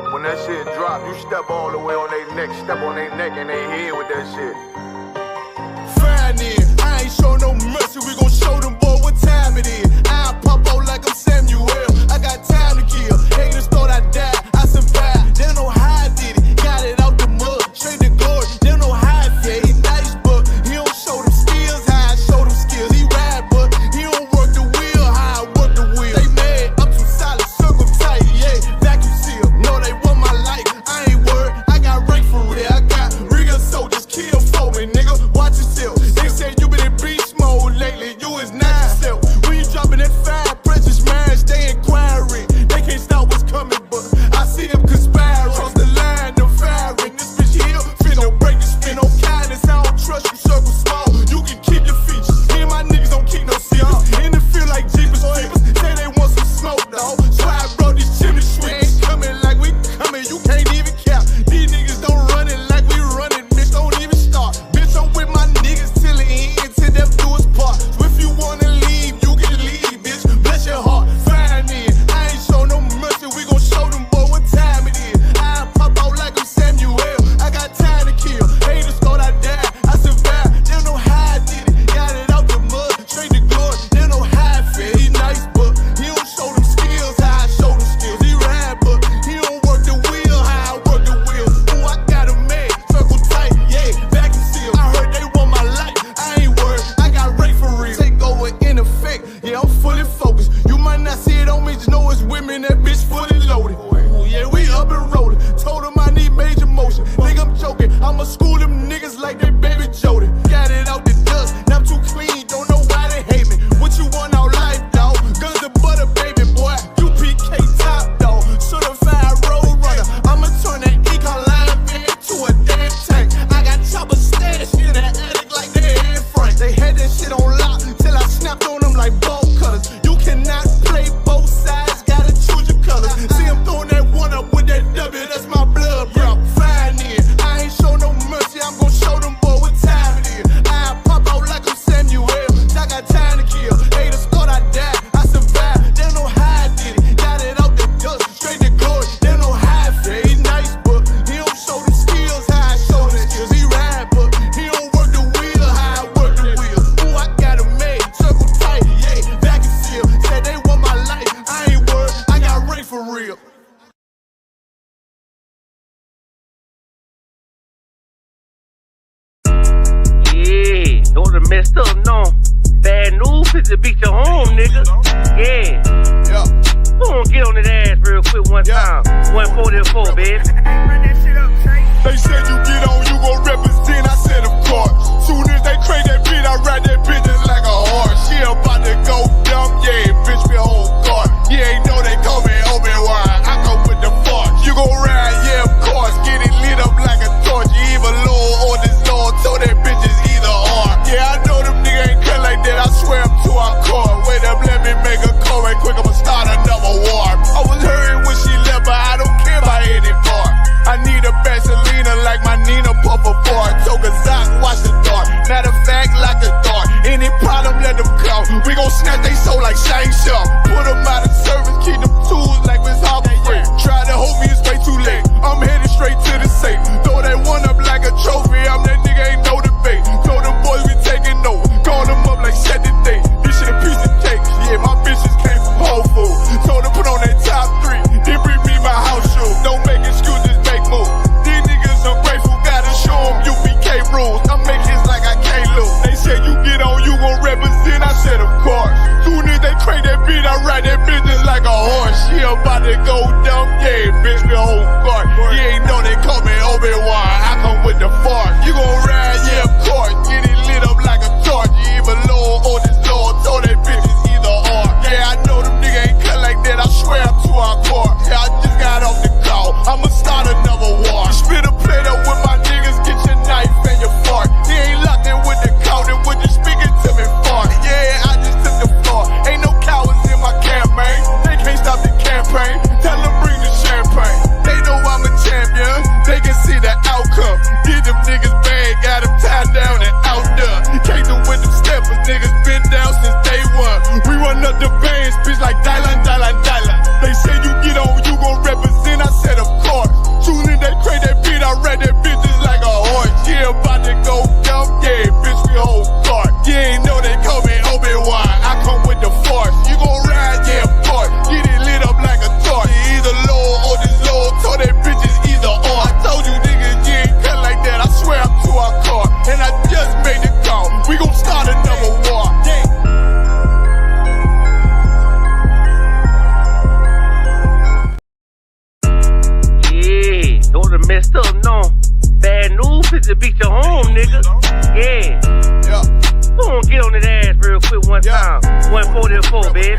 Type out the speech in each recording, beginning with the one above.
out. When that shit drop, you step all the way on their neck, step on their neck and they head with that shit. Fine then, I ain't show no mercy, we gon' show them boy what time it is. I pop out like I'm Samuel, I got time to kill. Haters thought I died, I survived. They don't know how I did it, got it out the mud, straight to glory. They don't know how I feel, he nice but he don't show them skills, how I show them skills. He ride but he don't work the wheel, how I work the wheel. They mad, I'm too solid, circle tight, yeah, vacuum seal. No, they want my life, I ain't worried, I got rank for real. I got real soldiers, kill for me, nigga, watch yourself. They say you been in beast mode lately, you is not yourself. When you dropping that fire, precious marriage, they inquiring. They can't stop what's coming, but I see them conspiring. Cross the line, them firing. This bitch here, finna break the spin. No kindness, I don't trust you, circle small. You can keep your features. Me and my niggas don't keep no secrets. In the field like Jeepers Creepers, say they want some smoke, dawg. So I brought these chimney sweeps. Coming like we coming, you can't even cap. These niggas don't run it like we running, bitch, don't even start. Bitch, I'm with my niggas till the end, till them do us part. So if you wanna leave, you can leave, bitch. Bless your heart, fine then. I ain't show no mercy, we gon' show them boy what time it is. I pop out like I'm Samuel, I got time to kill. Haters thought I died, I survived. They don't know how I did it, got it out the mud, straight to glory. They don't know how I feel, he nice but he don't show them skills, how I show them skills. He ride but he don't work the wheel, how I work the wheel. Ooh, I got him made, circle tight, yeah, vacuum seal. I heard they want my life, I ain't worried, I got rank for real. Take over in effect, yeah, I'm fully focused. You might not see it on me, just know it's women, that bitch fully loaded. Ooh, yeah, we up and rolling. Told him I need major motion. Think I'm joking, I'ma school them niggas like they baby Jody. Got it out the dust, now I'm too clean, don't know why they hate me. What you want out life, dawg? Guns to butter, baby boy. UPK top, dawg. Certified road runner. I'ma turn that econ van to a damn tank. I got choppers stashed in the attic like they Anne Frank. They had that shit on lock till I snapped on them like bolt cutters. You cannot play both sides, gotta choose your colors. See him throwing that one up with that W, that's my blood, bro. Fine then, I ain't show no mercy, I'm gon' show them boy what time it is. I pop out like I'm Samuel, I got time to kill. Haters thought I died, I survived. They don't know how I did it, got it out the dust, straight to glory. They don't know how I feel, he nice but he don't show the skills, how I show the skills. He ride but he don't work the wheel, how I work the wheel. Ooh, I got him made, circle tight, yeah, vacuum seal. Said they want my life, I ain't worried, I got rank for real. Yeah, those are messed up, no. Bad news is to beat your home, nigga. Yeah. Yeah. Go on, get on that ass real quick one time. 144, baby. Run that shit up, Trey. They said you get on, you gon' represent, I said of course. Soon as they crank that beat, I ride that bitch just like a horse. She about to go dumb, yeah, bitch me a whole car. You ain't know they call me Obi-Wan, I come with the force. You gon' ride, yeah, of course, get it lit up like a torch. You either low or this Lord, so that bitch is either or. Yeah, I know them niggas ain't cut like that, I swear I'm to our core. Wait up, let me make a call right quick, I'ma start another war. I was hurting when she left, but I don't care about any part. I need a Vaselina like my Nina Puffer bar. Took a Zach, watch the dark. Matter of fact, like a dart. Any problem, let them come. We gon' snatch they soul like Shang Tsung. Put them out of service, keep them tools like Miss Hopper free. Try to hold me, it's way too late. I'm headed straight to the safe. Throw that one up like a trophy. I'm that nigga, ain't no debate. Told them boys we taking over. Call them up like set the date. This shit a piece of cake. Yeah, my bitches came from Whole Foods. Told them put on that top 3. Then bring me my house shoes. Don't make excuses, make moves. These niggas ungrateful, gotta show them UPK rules. I make hits like I can't lose. They said you get on, you gon' represent. I said of course. Soon as they crank that beat, I ride that business like a horse. She about to go dumb, yeah, bitch me a whole guard. You ain't know they call me Obi-Wan, I come with the force. You gon' ride, yeah, of course. Get it lit up like a torch. You either low or this Lord, so that bitch is either or. Yeah, I know them niggas ain't cut like that, I swear I'm to our core. Yeah, I just got off the call, I'ma start another war. Spit a plate up with my niggas, get your knife and your fork. He ain't locked in with the counter, with you speaking to me far. Yeah, I just took the floor, ain't no cowards in my campaign. They can't stop the campaign, tell them bring the champagne. They know I'm a champion, they can see the outcome. Get them niggas bad, got them tied down and out there. Can't do with them steppers, niggas been nigga. Yeah. Yeah. Go on, get on that ass real quick one time. 144, baby.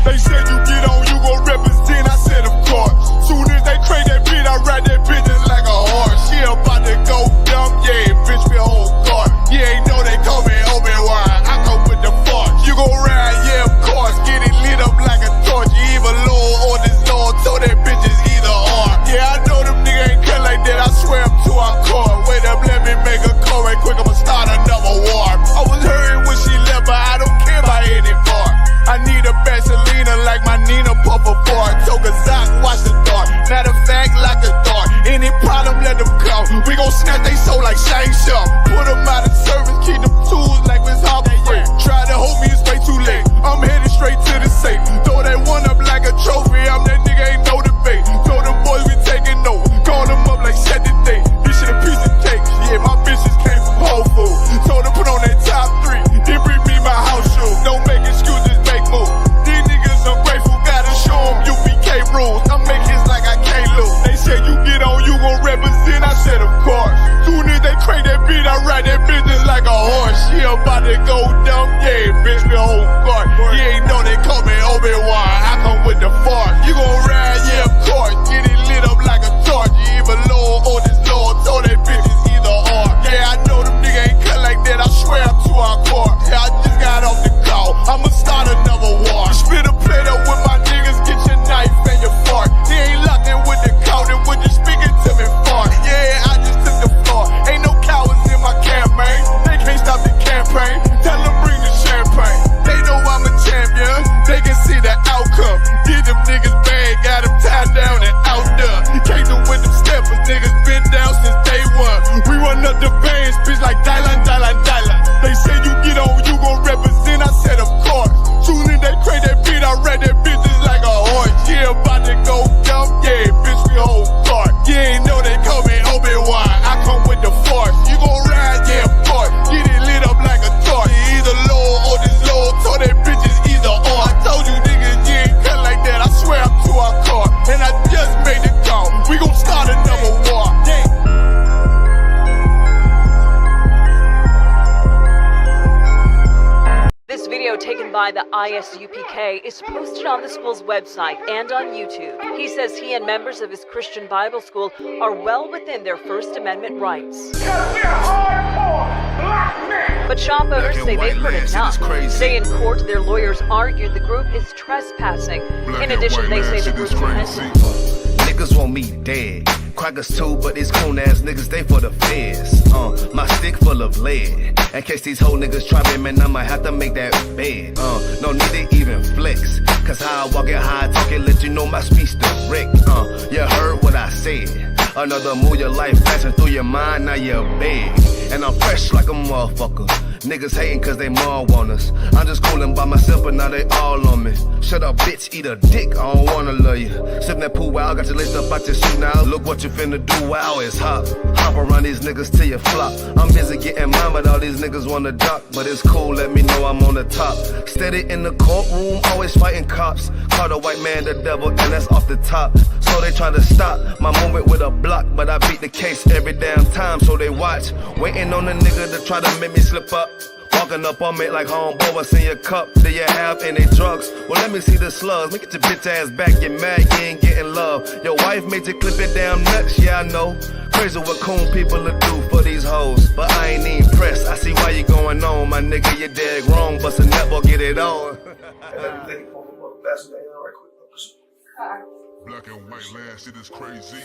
They said you get on, you gon' represent. I said, of course. Soon as they crank that beat, I ride that bitch just like a horse. She about to go dumb, yeah, bitch, me whole car. You ain't know they call me Obi-Wan. I come with the force. You gon' ride, yeah, of course. Get it lit up like a torch. You either low or this Lord, so that bitch is either or. Yeah, I know them niggas ain't cut like that. I swear I'm to our core. Wait up, let me make a call right quick. I'ma start another war. I was hurting when she left, but I don't care about any part. I need a Vaseline like my Nina Puffer bar. Took a Zoc, watch the dark. Matter of fact, like a dart. Any problem, let them come. We gon' snatch they soul like Shang Tsung. Put them out of service, keep them tools like Miss Harper Free. Try to hold me, it's way too late. I'm headed straight to the safe. Throw that one up like a trophy. I'm that nigga, ain't no debate. Told them boys we taking over. Call them up like set the date. This shit a piece of cake. Yeah, my bitches came from Whole Foods. Told them put on that top 3. Then bring me my house shoes. Don't make excuses. These niggas ungrateful, gotta show them UPK rules. I make hits like I can't lose. They said you get on, you gon' represent. I said of course. Soon as they crank that beat, I ride that business like a horse. She about to go dumb, yeah, bitch, me whole guard. You ain't know they call me Obi-Wan. I come with the force. You gon' ride, yeah, of course. Get it lit up like a torch. You either low or this Lord, so that bitch is either or. Yeah, I know them niggas ain't cut like that. I swear I'm to our core. Yeah, I just got off the call. I'ma start another war. Spit a plate up with my niggas, get your knife and your fork. He ain't locked in with the count and when you speaking to me fart. Yeah, I just took the floor. Ain't no cowards in my campaign. They can't stop the campaign. Tell them bring the champagne. They know I'm a champion. They can see the outcome. Get them niggas bad, got them tied down and out there. Came them with them steppers, niggas been down since day one. We run up the bands, bitch like Dylan. They say you get on, you gon' represent. I said of course. Soon as they crank that beat, I ride that bitch just like a horse. Yeah, about to go dumb, yeah, bitch, we whole cart. You ain't know they call me Obi-Wan. I come with the force. You gon' ride, yeah, of course. Get it lit up like a torch. You either low or this low, so that bitch is either or. I told you niggas, you ain't cut like that. I swear I'm to our car. And I just made the call. We gon' start another war. Yeah. This video taken by the ISUPK is posted on the school's website and on YouTube. He says he and members of his Christian Bible school are well within their First Amendment rights. But shop owners say they've heard enough. Today in court, their lawyers argued the group is trespassing. In addition, they say the group niggas want me dead. Crackers too, but these coon ass niggas, they for the feds. My stick full of lead. In case these whole niggas try me, man, I might have to make that bed. No need to even flex. Cause how I walk it, how I talk it, let you know my speech direct. You heard what I said. Another move, your life flashing through your mind, now you're big. And I'm fresh like a motherfucker. Niggas hating cause they more want us. I'm just coolin' by myself, but now they all on me. Shut up, bitch, eat a dick, I don't wanna love you. Sip that pool, wow, got your list up out your shoe now. Look what you finna do, wow, it's hot. Hop around these niggas till you flop. I'm busy getting mine, but all these niggas wanna duck. But it's cool, let me know I'm on the top. Steady in the courtroom, always fighting cops. Call the white man the devil, and that's off the top. So they try to stop my movement with a block, but I beat the case every damn time, so they watch. Waiting on a nigga to try to make me slip up. Walking up on me like homeboy, what's in your cup? Do you have any drugs? Well, let me see the slugs. Make it your bitch ass back, get mad, you ain't getting love. Your wife made you clip it damn nuts, yeah I know. Crazy what coon people will do for these hoes. But I ain't even pressed, I see why you going on. My nigga, you dead wrong, bust a nut, get it on. Black and white land, shit is crazy.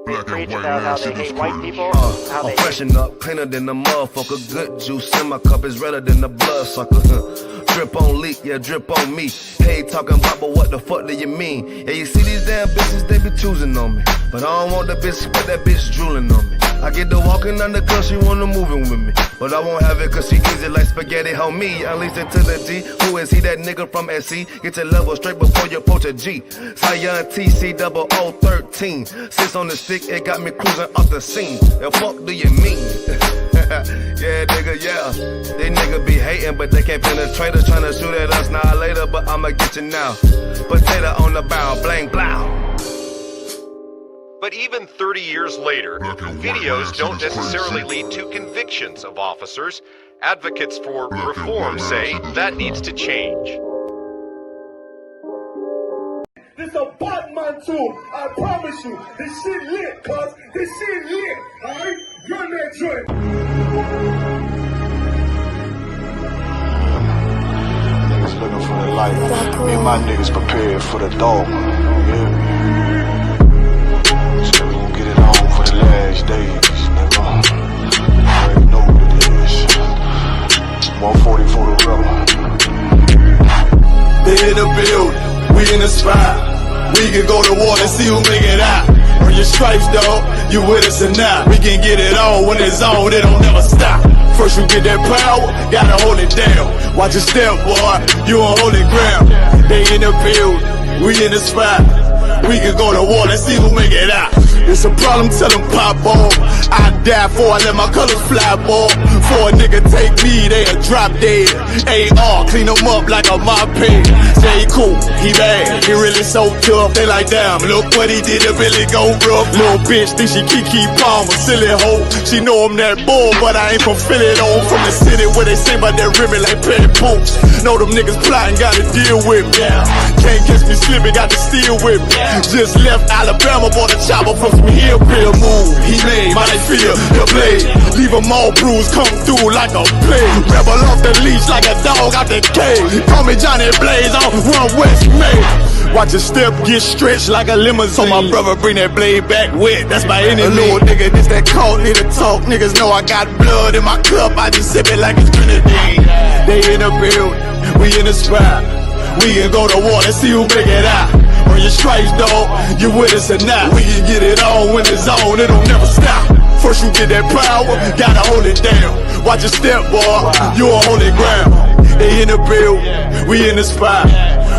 Black and white land, shit is crazy. I'm freshen up, cleaner than the motherfucker. Good juice in my cup is redder than the blood sucker. Drip on leak, yeah, drip on me. Hey, talking about, but what the fuck do you mean? Yeah, you see these damn bitches, they be choosing on me. But I don't want the bitch, but that bitch drooling on me. I get the walking on the cause she wanna moving with me. But I won't have it cause she easy like spaghetti, homie. Unleashed it to the G. Who is he, that nigga from SC? Get your level straight before you approach a G. Cyan TC 0013. 6 on the stick, it got me cruising off the scene. The fuck do you mean? Yeah, nigga, yeah. They nigga be hating, but they can't penetrate us. Tryna shoot at us now later, but I'ma get you now. Potato on the bow, blang, blow. But even 30 years later, videos don't necessarily lead to convictions of officers. Advocates for reform say that needs to change. This a Batman tool, I promise you. This shit lit, cuz. This shit lit, alright? Run that joint. Niggas looking for the light. Me and my niggas prepared for the dog. Yeah. So we gon' get it on for the last days, nigga. I already know what it is. 140 for the rebel. They in the building, we in the spot. We can go to war and see who make it out. Earn your stripes, dog, you with us or not. We can get it on when it's on, it don't never stop. First you get that power, gotta hold it down. Watch your step, boy, you on holy ground. They in the building, we in the spot. We can go to war and see who make it out. It's a problem, tell them pop on. I die for I let my colors fly, boy. For a nigga take me, they'll drop dead. AR, clean them up like a mop pig. J. Cool, he bad, he really so tough. They like, damn, look what he did, it really go rough. Little bitch think she Kiki Palmer, silly hoe. She know I'm that bull, but I ain't from Philly though. From the city where they say about that ribbon like petty poops. Know them niggas plotting, gotta deal with me. Can't catch me slipping, got to steal with me. Just left Alabama, bought a chopper from some hillbill move. He made my feel the blade. Leave them all bruised, come through like a plague. Rebel off the leash like a dog out the cage. Call me Johnny Blaze on Run West May. Watch your step get stretched like a limousine. So my brother bring that blade back wet, that's my enemy. A little nigga, this that cold, need to talk. Niggas know I got blood in my cup, I just sip it like it's grenadine. They in the building, we in the spot. We can go to war and see who make it out. Earn your stripes, dog, you with us or not. We can get it on when it's on, it don't never stop. First you get that power, gotta hold it down. Watch your step, boy, you on holy ground. They in the building, we in the spot.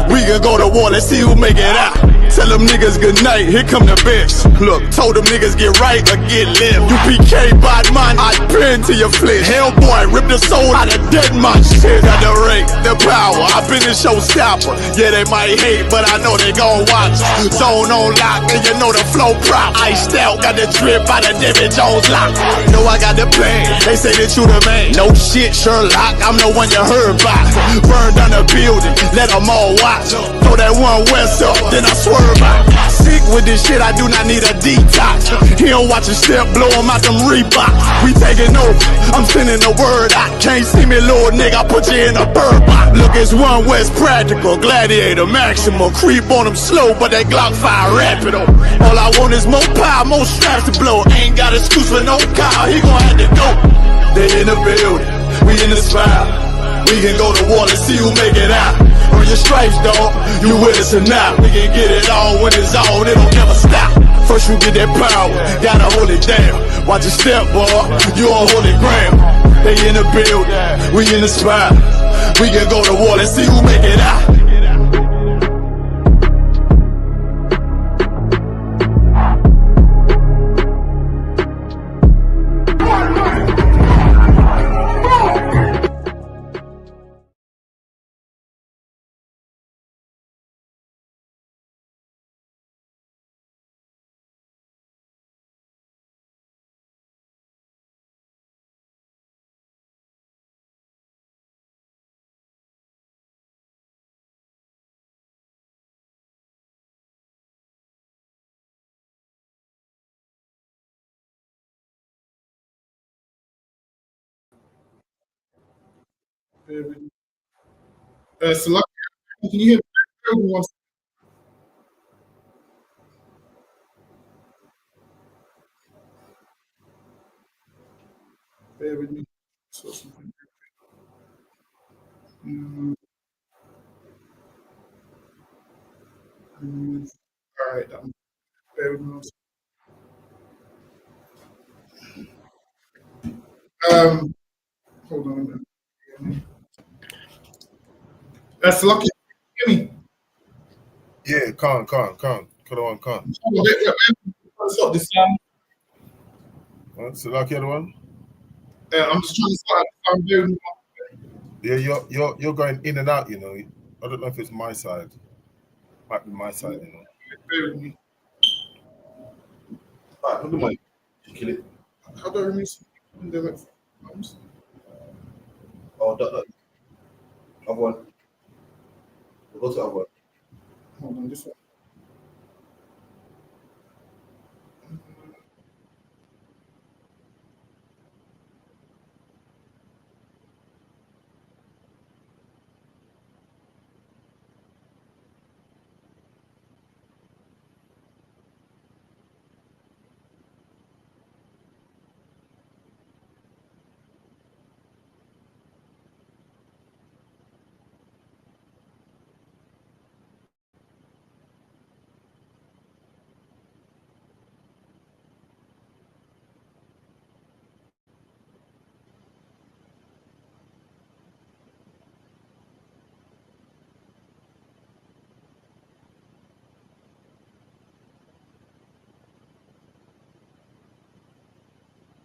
We can go to war, let's see who make it out. Tell them niggas good night, here come the best. Look, told them niggas get right or get left. UPK, bad man, I pin to your flesh. Hellboy, rip the soul out of dead man shit. Got the rate, the power, I been a showstopper. Yeah, they might hate, but I know they gon' watch. Zone on lock, and you know the flow prop. Iced out, got the drip out of David Jones lock. Know I got the plan, they say that you the man. No shit, Sherlock, I'm the one you heard about. Burn down the building, let them all watch. Throw that one west up, then I swerve out. Sick with this shit, I do not need a detox. He don't watch a step, blow him out them Reeboks. We taking over, I'm sending the word out. Can't see me, little nigga, I put you in a bird box. Look, it's One West practical, gladiator, maximal. Creep on them slow, but that Glock fire rapido. All I want is more power, more straps to blow. Ain't got excuse for no car, he gon' have to go. They in the building, we in the spot. We can go to war and see who make it out. Earn your stripes, dog, you with us or not. We can get it on when it's on, it don't never stop. First you get that power, gotta hold it down. Watch your step, boy, you on holy ground. They in the building, we in the spot. We can go to war and see who make it out. Salaki, can you hear me? Bear with me. All right, bear with me. Hold on a minute. Salaki, can you hear me? Yeah, con. Cut on, con. Stop this sound. What's the lucky other one? I'm just trying to start the sound. Bear with me. Yeah, you're going in and out, you know. I don't know if it's my side. Might be my side, you know. Bear with me. Alright, look at mine. Kill it. How do I remove pandemic? Oh, dot. Other one. We'll go to the other one. Hold on, this one.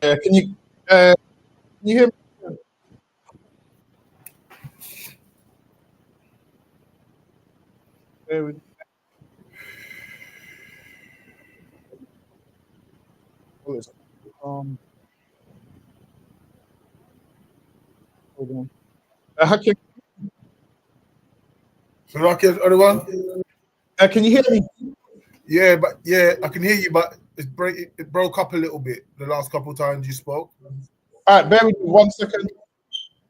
Can you hear me? There we hold on. Can you hear me? Yeah, I can hear you, but it broke up a little bit the last couple of times you spoke. All right, bear with me 1 second.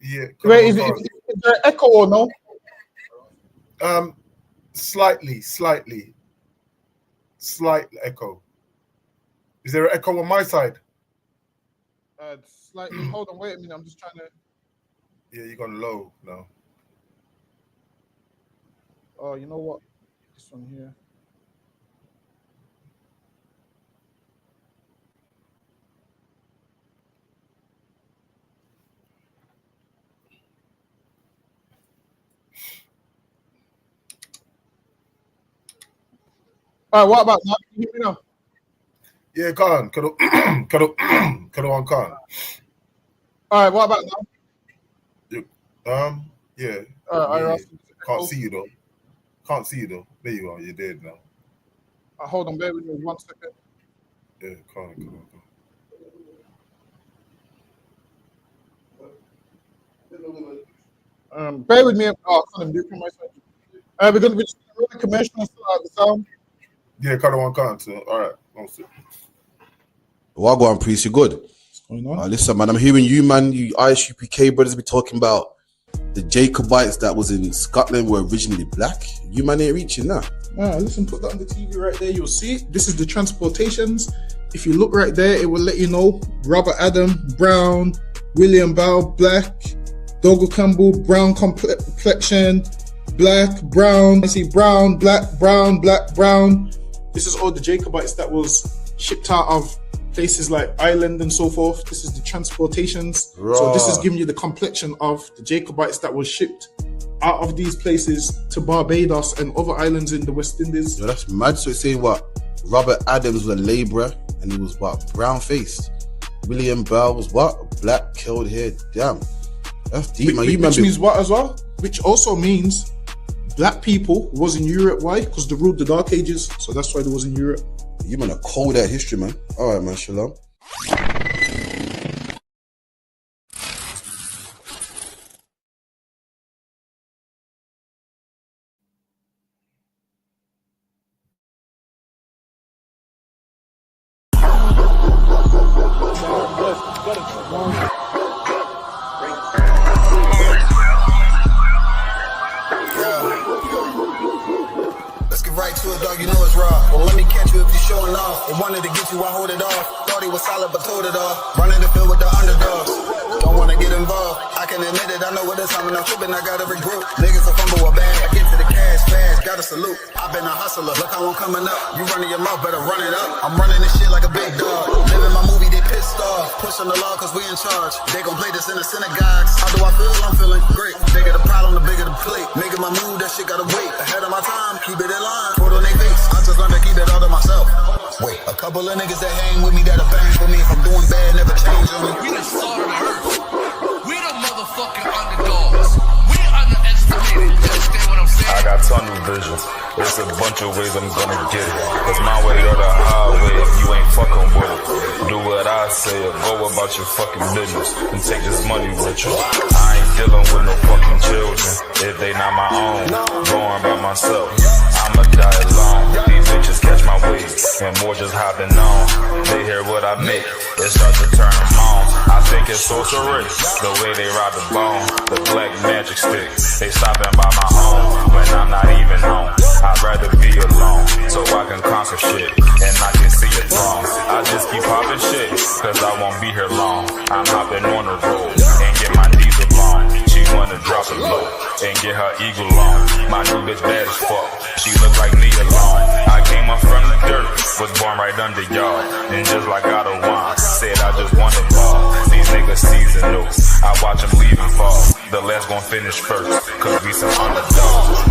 Yeah. Wait, is there echo or no? Slightly. Slight echo. Is there an echo on my side? Slightly. Hold on, wait a minute. I'm just trying to. Yeah, you're gone low now. Oh, you know what? This one here. All right, what about now? Can you hear me now? Yeah, Khan. Kado Khan. All right, what about now? Yeah. Yeah. Can't see you though. There you are. You're dead now. Hold on, bear with me 1 second. Yeah, come on. Bear with me. Oh, I can't do it from my side. We're going to be just really conventional the sound. Yeah, Kado Khan. So, all right. Wagwan priest, you good? What's going on? Listen, man, I'm hearing you, man. You ISUPK brothers be talking about the Jacobites that was in Scotland were originally black. You man ain't reaching that. Listen, put that on the TV right there. You'll see. This is the transportations. If you look right there, it will let you know. Robert Adam, brown. William Bow, black. Dogo Campbell, brown complexion. Black, brown. I see brown, black, brown, black, brown. This is all the Jacobites that was shipped out of places like Ireland and so forth. This is the transportations. Right. So this is giving you the complexion of the Jacobites that was shipped out of these places to Barbados and other islands in the West Indies. Yo, that's mad. So it's saying what? Robert Adams was a labourer and he was what? Brown faced. William Bell was what? Black, curled hair. Damn. That's deep, man. Which means what as well? Which also means black people was in Europe. Why? Because they ruled the Dark Ages. So that's why they was in Europe. You man are cold at history, man. All right, man. Shalom. Let's get right to it, dog. You know it's raw. Well, let me catch you if you're showing off. They wanted to get you, I hold it off. Thought he was solid, but told it off. Running the field with the underdogs. Don't wanna get involved. I can admit it, I know what it's coming. I'm tripping, I got every group. Niggas will fumble a bag. I get to the cash fast, gotta salute. I've been a hustler, look how I'm coming up. You running your mouth, better run it up. I'm running this shit like a big dog. Living my movie, they pissed off. Pushing the law, cause we in charge. They gon' play this in the synagogues. How do I feel? I'm feeling great. Bigger the problem, the bigger the plate. Making my move, that shit gotta wait. Ahead of my time, keep it in line. Put on their face, I just learned to keep it all to myself. Wait, a couple of niggas that hang with me that'll bang for me. If I'm doing bad, never change on me. We the salt of the earth. We the motherfucking underdogs. We underestimated. You understand what I'm saying? I got tunnel vision. There's a bunch of ways I'm gonna get it. It's my way or the highway if you ain't fucking with it. Do what I say or go about your fucking business and take this money with you. I ain't dealing with no fucking children if they not my own. Going by myself, I'ma die alone. These bitches catch my wave and more just hopping on. They hear what I make, it starts to turn them on. I think it's sorcery, the way they ride the bone, the black magic stick. They stopping by my home when I'm not even home. I'd rather be alone so I can conquer shit and I can see it wrong. I just keep popping shit cause I won't be here long. I'm hopping on the road and get my diesel on. She wanna drop it low and get her eagle on. My new bitch bad as fuck, she look like me alone. I came up from the dirt, was born right under y'all. And just like God of wine, said I just want it all. These niggas seasonal, I watch them leave and fall. The last gon' finish first, cause we some underdogs.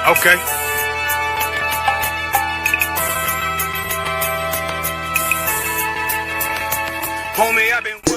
Okay.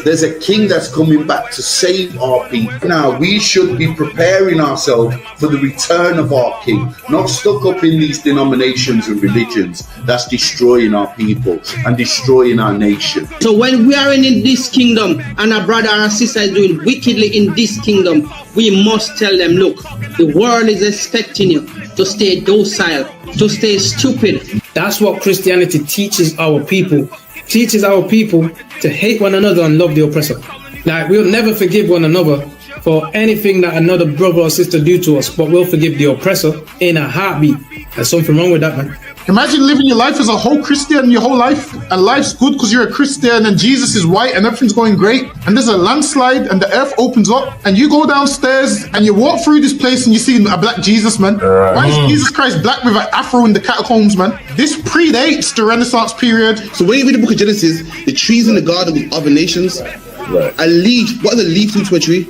There's a king that's coming back to save our people. Now we should be preparing ourselves for the return of our king, not stuck up in these denominations and religions that's destroying our people and destroying our nation. So when we are in this kingdom and a brother and a sister is doing wickedly in this kingdom, we must tell them, look, the world is expecting you to stay docile, to stay stupid. That's what Christianity teaches our people. Teaches our people to hate one another and love the oppressor. Like, we'll never forgive one another for anything that another brother or sister do to us, but we'll forgive the oppressor in a heartbeat. There's something wrong with that, man. Imagine living your life as a whole Christian your whole life, and life's good because you're a Christian and Jesus is white and everything's going great, and there's a landslide and the earth opens up and you go downstairs and you walk through this place and you see a black Jesus, man. Why is Jesus Christ black with an afro in the catacombs, man? This predates the Renaissance period. So when you read the book of Genesis, the trees in the garden with other nations, a leaf, what is a leaf to a tree?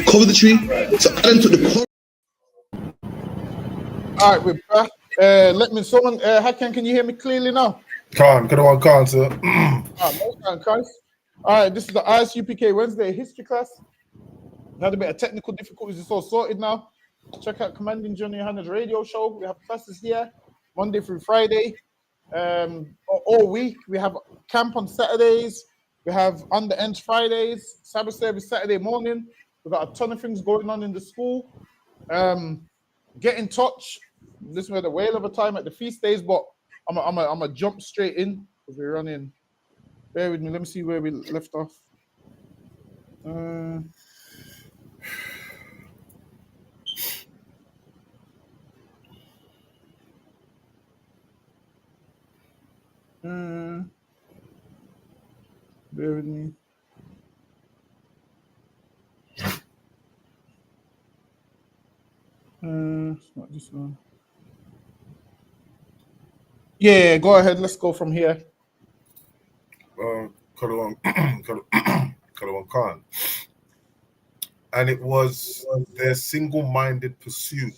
Cover the tree. So Adam took the cover. All right, we're back. Let me, someone, Hakan, can you hear me clearly now? Can't, sir. All right, this is the ISUPK Wednesday history class. Had a bit of technical difficulties, it's all sorted now. Check out Commanding Johnny Hannah's radio show. We have classes here Monday through Friday. All week. We have camp on Saturdays. We have on the ends Fridays, Sabbath service Saturday morning. We've got a ton of things going on in the school. Get in touch. This was a whale of a time at the feast days, but I'm a jump straight in because we're running. Bear with me. Let me see where we left off. Bear with me. It's not this one. Yeah, go ahead. Let's go from here. Kalawan Khan. And it was their single-minded pursuit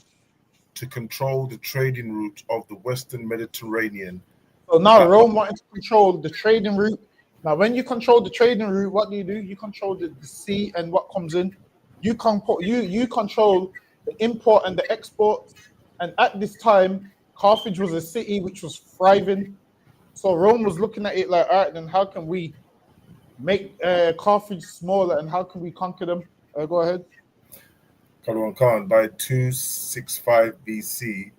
to control the trading route of the Western Mediterranean. So now Rome wanted to control the trading route. Now, when you control the trading route, what do? You control the sea and what comes in. You control the import and the export. And at this time, Carthage was a city which was thriving. So Rome was looking at it like, all right, then how can we make Carthage smaller and how can we conquer them? Go ahead. Kalawan Khan, by 265 BC,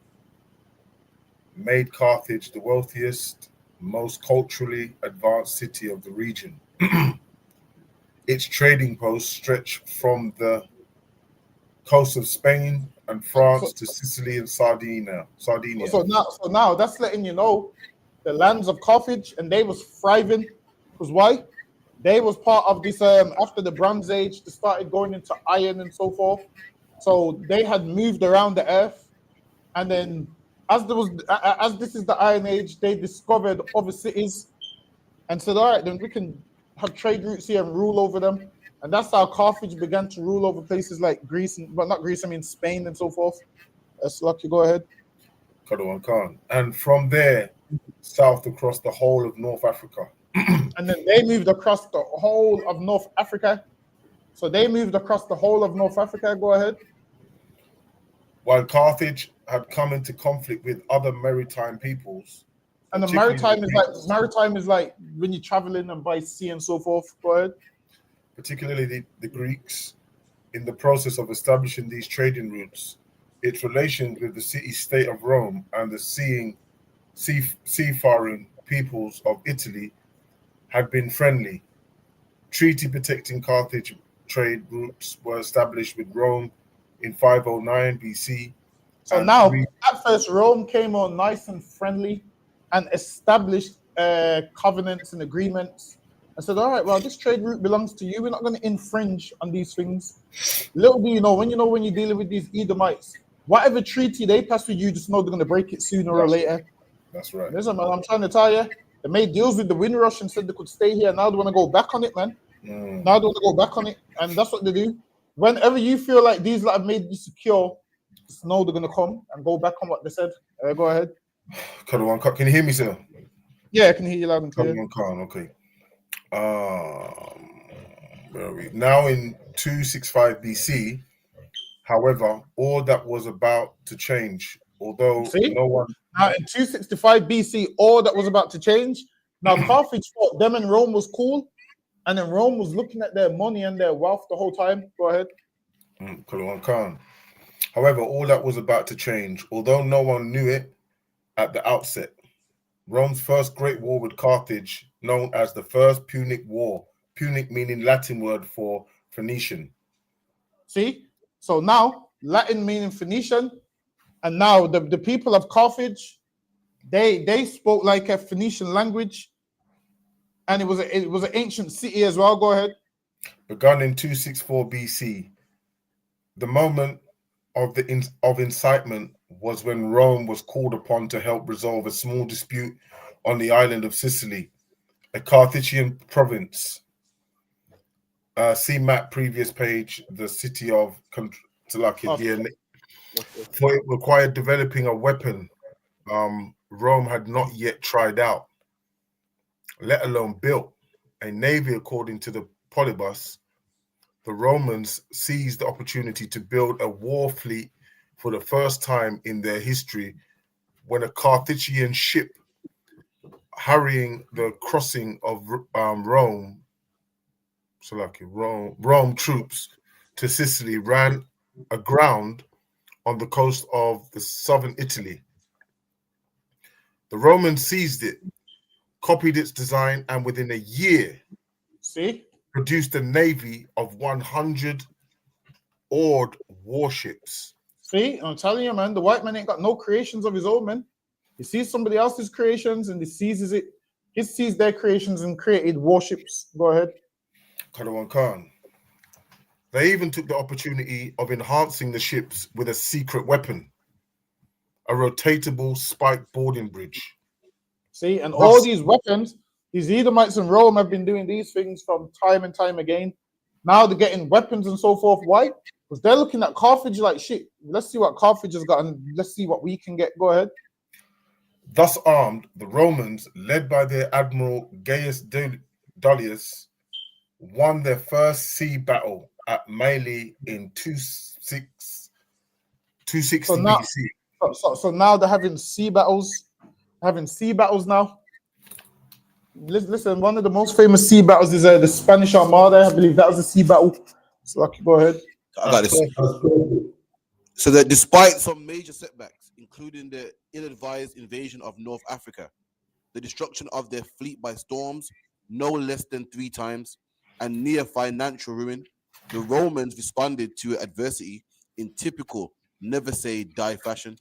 made Carthage the wealthiest, most culturally advanced city of the region. Its trading posts stretch from the coast of Spain and France to Sicily and Sardinia. So now that's letting you know the lands of Carthage, and they was thriving. Because why? They was part of this after the Bronze Age. They started going into iron and so forth. So they had moved around the earth, and then as this is the Iron Age, they discovered other cities and said, all right, then we can have trade routes here and rule over them. And that's how Carthage began to rule over places like Greece, but not Greece, I mean Spain and so forth. Lucky, go ahead. Kalawan Khan. And from there, south across the whole of North Africa. And then they moved across the whole of North Africa. So they moved across the whole of North Africa. Go ahead. While Carthage had come into conflict with other maritime peoples. And the maritime is like when you're traveling and by sea and so forth. Go ahead. Particularly the Greeks, in the process of establishing these trading routes, its relations with the city-state of Rome and the seafaring peoples of Italy had been friendly. Treaty protecting Carthage trade routes were established with Rome in 509 BC. So now, at first, Rome came on nice and friendly and established covenants and agreements and said, all right, well, this trade route belongs to you. We're not going to infringe on these things. Little do you know, when you're dealing with these Edomites, whatever treaty they pass with you, just know they're going to break it sooner or later. That's right. Listen, man, I'm trying to tell you, they made deals with the Windrush and said they could stay here. Now they want to go back on it, man. Now they want to go back on it. And that's what they do. Whenever you feel like these that have made you secure, just know they're going to come and go back on what they said. Go ahead. Can you hear me, sir? Yeah, I can hear you loud and clear. Okay. Where are we? Now in 265 BC, however, all that was about to change, although no one... Now in 265 BC, all that was about to change. Now Carthage thought them and Rome was cool, and then Rome was looking at their money and their wealth the whole time. Go ahead. However, all that was about to change, although no one knew it at the outset. Rome's first great war with Carthage, known as the First Punic War, Punic meaning Latin word for Phoenician. See? So now, Latin meaning Phoenician, and now the people of Carthage, they spoke like a Phoenician language, and it was an ancient city as well. Go ahead. Begun in 264 BC, the moment of incitement was when Rome was called upon to help resolve a small dispute on the island of Sicily, a Carthaginian province. See map, previous page, the city of Constantinople. For it required developing a weapon Rome had not yet tried out, let alone built. A navy, according to the Polybus. The Romans seized the opportunity to build a war fleet for the first time in their history when a Carthaginian ship hurrying the crossing of Rome troops to Sicily ran aground on the coast of the southern Italy. The Romans seized it, copied its design, and within a year, produced a navy of 100 oared warships. See, I'm telling you, man, the white man ain't got no creations of his own, man. He sees somebody else's creations and he seizes it. He sees their creations and created warships. Go ahead. Khan. They even took the opportunity of enhancing the ships with a secret weapon, a rotatable spike boarding bridge. See, and all these weapons, these Edomites in Rome have been doing these things from time and time again. Now they're getting weapons and so forth. Why? Because they're looking at Carthage like, shit, let's see what Carthage has got and let's see what we can get. Go ahead. Thus armed, the Romans, led by their admiral Gaius Dullius, won their first sea battle at Mali in 260 BC. So now they're having sea battles. Now. Listen, one of the most famous sea battles is the Spanish Armada. I believe that was a sea battle. So Lucky, go ahead. I got this. So that despite some major setbacks, including the ill-advised invasion of North Africa, the destruction of their fleet by storms no less than 3 times, and near financial ruin, the Romans responded to adversity in typical never say die fashion.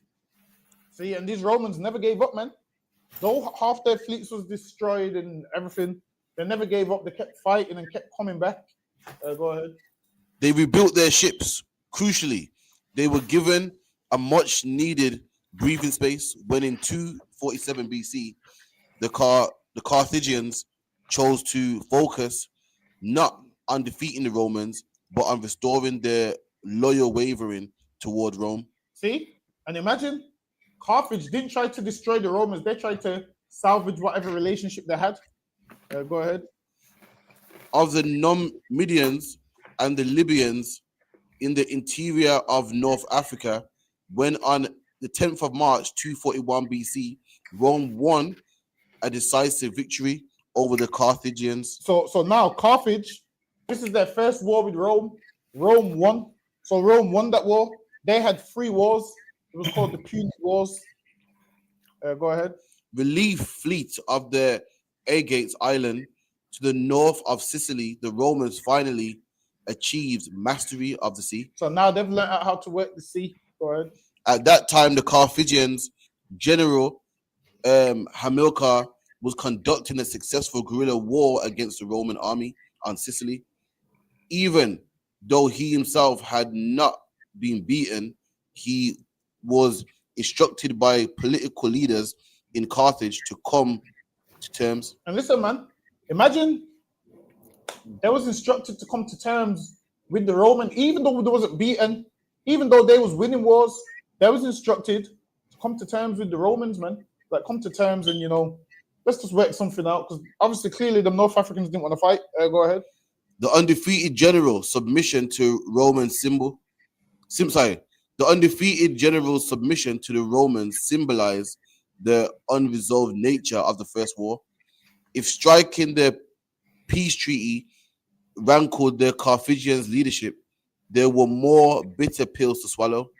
See, and these Romans never gave up, man. Though half their fleets was destroyed and everything, they never gave up. They kept fighting and kept coming back. Go ahead. They rebuilt their ships. Crucially, they were given a much needed breathing space when in 247 BC, the Carthaginians chose to focus not on defeating the Romans, but on restoring their loyal wavering toward Rome. See? And imagine, Carthage didn't try to destroy the Romans. They tried to salvage whatever relationship they had. Go ahead. Of the Numidians and the Libyans in the interior of North Africa, when on the 10th of March 241 BC, Rome won a decisive victory over the Carthaginians. So now Carthage, this is their first war with Rome. Rome won. So Rome won that war. They had 3 wars. It was called the Punic Wars. Go ahead. Relief fleet of the Aegates Island to the north of Sicily, the Romans finally achieved mastery of the sea. So now they've learned out how to work the sea. Go ahead. At that time, the Carthaginians general Hamilcar was conducting a successful guerrilla war against the Roman army on Sicily. Even though he himself had not been beaten, he was instructed by political leaders in Carthage to come to terms. And listen, man, imagine they was instructed to come to terms with the Roman, even though they wasn't beaten, even though they was winning wars, they was instructed to come to terms with the Romans, man. Like, come to terms and, you know, let's just work something out, because obviously, clearly, the North Africans didn't want to fight. Go ahead. The undefeated general submission to Roman the undefeated general's submission to the Romans symbolized the unresolved nature of the First War. If striking the peace treaty rankled the Carthaginians' leadership, there were more bitter pills to swallow.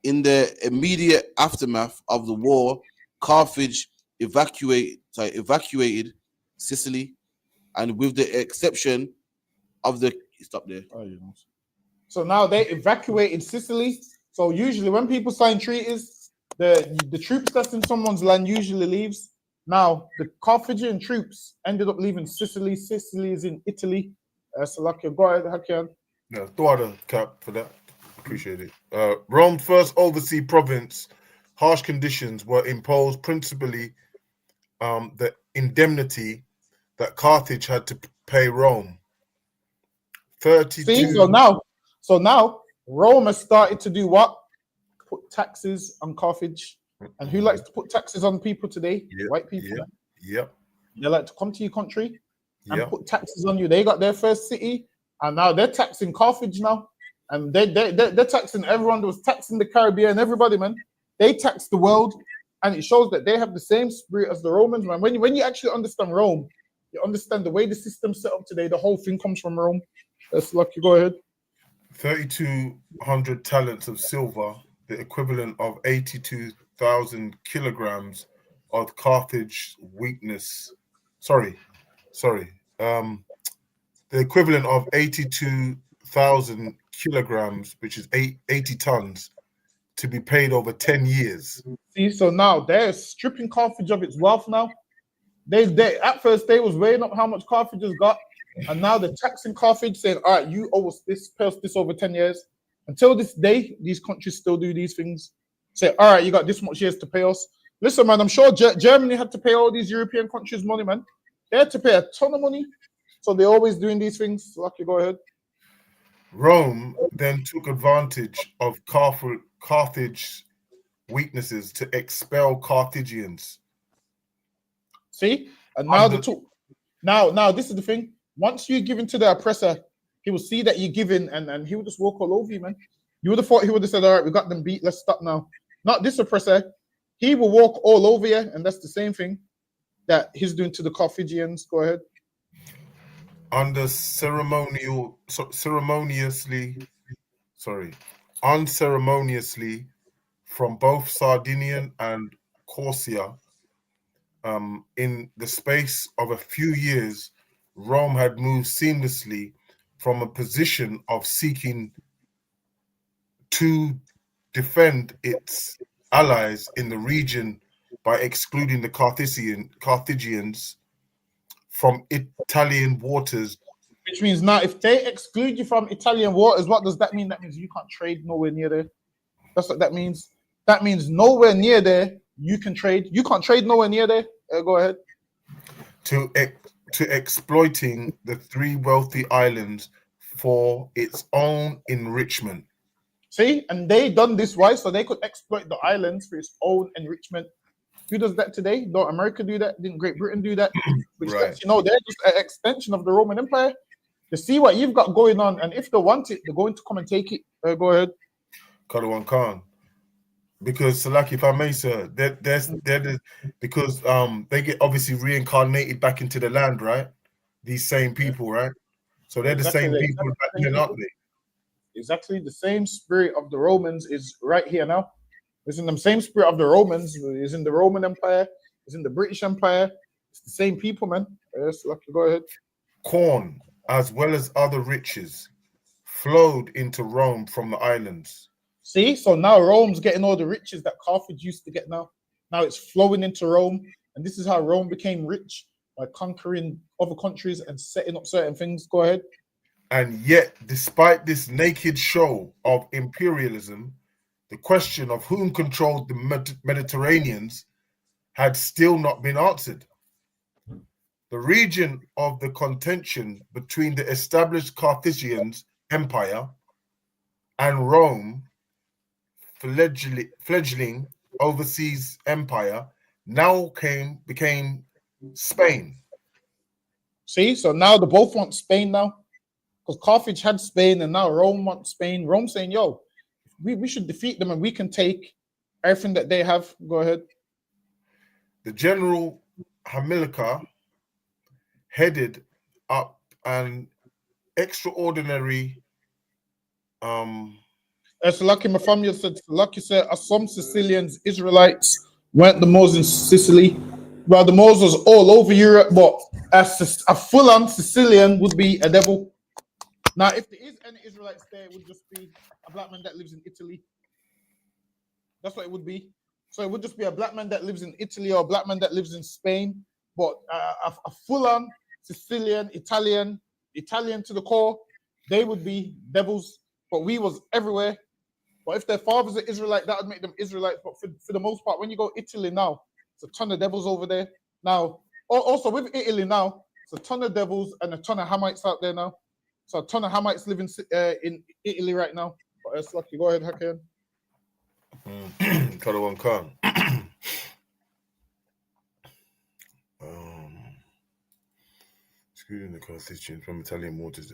In the immediate aftermath of the war, Carthage evacuated Sicily, and with the exception of the So now they evacuated Sicily. So usually when people sign treaties, the troops that's in someone's land usually leaves. Now the Carthaginian troops ended up leaving Sicily. Sicily is in Italy. So like go ahead, Hakian. No, throw out a cap for that. Appreciate it. Rome's first overseas province, harsh conditions were imposed, principally the indemnity that Carthage had to pay Rome. 32. See, so now Rome has started to do what? Put taxes on Carthage. And who likes to put taxes on people today? Yep. White people. Yep. They like to come to your country and Yep. put taxes on you. They got their first city, and now they're taxing Carthage now. And they're taxing everyone that was taxing the Caribbean, everybody, man. They tax the world, and it shows that they have the same spirit as the Romans, man. When you actually understand Rome, you understand the way the system's set up today. The whole thing comes from Rome. That's lucky. Go ahead. 3,200 talents of silver, the equivalent of 82,000 kilograms of Carthage weakness. The equivalent of 82,000 kilograms, which is 80 tons, to be paid over 10 years. See, so now they're stripping Carthage of its wealth now. They at first they was weighing up how much Carthage has got, and now they're taxing Carthage, saying, all right, you owe us this, pay us this over 10 years. Until this day, these countries still do these things. Say, all right, you got this much years to pay us. Listen, man, I'm sure Germany had to pay all these European countries money, man. They had to pay a ton of money. So they're always doing these things. Lucky, go ahead. Rome then took advantage of Carthage's weaknesses to expel Carthaginians. See? And now now this is the thing. Once you give in to the oppressor, he will see that you're giving, and he will just walk all over you, man. You would have thought he would have said, all right, we got them beat, let's stop now. Not this oppressor. He will walk all over you, and that's the same thing that he's doing to the Carthaginians. Go ahead. Unceremoniously from both Sardinian and Corsia, in the space of a few years, Rome had moved seamlessly from a position of seeking to defend its allies in the region by excluding the Carthaginians from Italian waters. Which means now, if they exclude you from Italian waters, what does that mean? That means you can't trade nowhere near there. That's what that means. That means nowhere near there you can trade. You can't trade nowhere near there. Go ahead. To exploiting the 3 wealthy islands for its own enrichment. See, and they done this why? So they could exploit the islands for its own enrichment. Who does that today? Don't America do that? Didn't Great Britain do that? Which Right. lets you know they're just an extension of the Roman Empire. They see what you've got going on, and if they want it, they're going to come and take it. Go ahead. Kalawan Khan. Because Salaki, if I may, sir, because they get obviously reincarnated back into the land, right? These same people, right? So they're Exactly, the same people back then, aren't they? Exactly, the same spirit of the Romans is right here now. It's in the same spirit of the Romans. Is in the Roman Empire. Is in the British Empire. It's the same people, man. Yes, Lucky, go ahead. Corn, as well as other riches, flowed into Rome from the islands. See, so now Rome's getting all the riches that Carthage used to get now. Now it's flowing into Rome. And this is how Rome became rich, by conquering other countries and setting up certain things. Go ahead. And yet, despite this naked show of imperialism, the question of whom controlled the Mediterraneans had still not been answered. The region of the contention between the established Carthaginian Empire and Rome, fledgling overseas empire, now became Spain. See, so now they both want Spain now, because Carthage had Spain, and now Rome wants Spain. Rome saying, "Yo, we should defeat them, and we can take everything that they have." Go ahead. The general Hamilcar headed up an extraordinary. As Lucky Mafamia said, Lucky said, some Sicilians, Israelites weren't the Moors in Sicily. Well, the Moors was all over Europe, but a full-on Sicilian would be a devil. Now, if there is any Israelites there, it would just be a black man that lives in Italy. That's what it would be. So it would just be a black man that lives in Italy or a black man that lives in Spain. But a full-on Sicilian, Italian to the core, they would be devils. But we was everywhere. But if their fathers are Israelite, that would make them Israelites. But for the most part, when you go Italy now, it's a ton of devils over there. Now, also with Italy now, it's a ton of devils and a ton of Hamites out there now. So a ton of Hamites living in Italy right now. But it's lucky. Go ahead, Hakan. Kalawan Khan. Excluding the Carthaginians from Italian waters,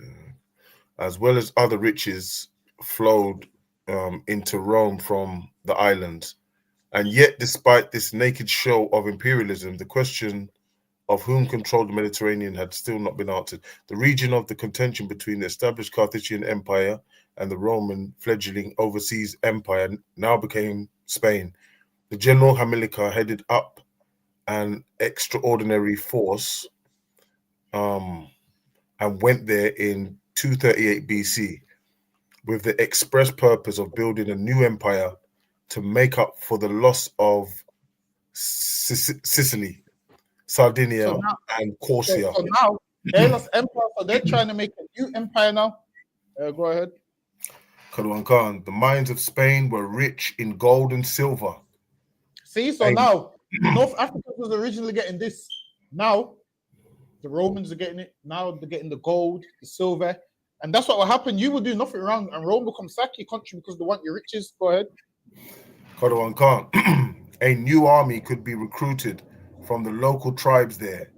as well as other riches, flowed into Rome from the islands. And yet, despite this naked show of imperialism, the question of whom controlled the Mediterranean had still not been answered. The region of the contention between the established Carthaginian Empire and the Roman fledgling overseas empire now became Spain. The general Hamilcar headed up an extraordinary force and went there in 238 BC with the express purpose of building a new empire to make up for the loss of Sicily, Sardinia, and Corsia. So now they lost empire, so they're trying to make a new empire now. Go ahead. Kalawan Khan, the mines of Spain were rich in gold and silver. See, so now North Africa was originally getting this. Now the Romans are getting it. Now they're getting the gold, the silver, and that's what will happen. You will do nothing wrong, and Rome will come sack your country because they want your riches. Go ahead. Kalawan Khan, a new army could be recruited from the local tribes there,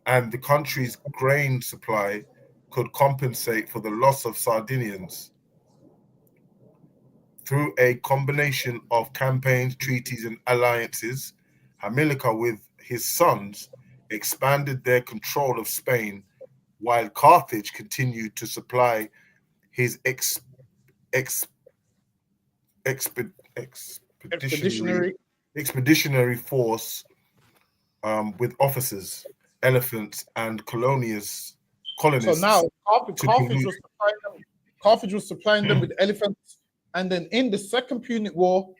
and the country's grain supply could compensate for the loss of Sardinians. Through a combination of campaigns, treaties, and alliances, Hamilcar with his sons expanded their control of Spain, while Carthage continued to supply his expeditionary force with officers, elephants, and colonists. So now Carthage was supplying them with elephants, and then in the Second Punic War,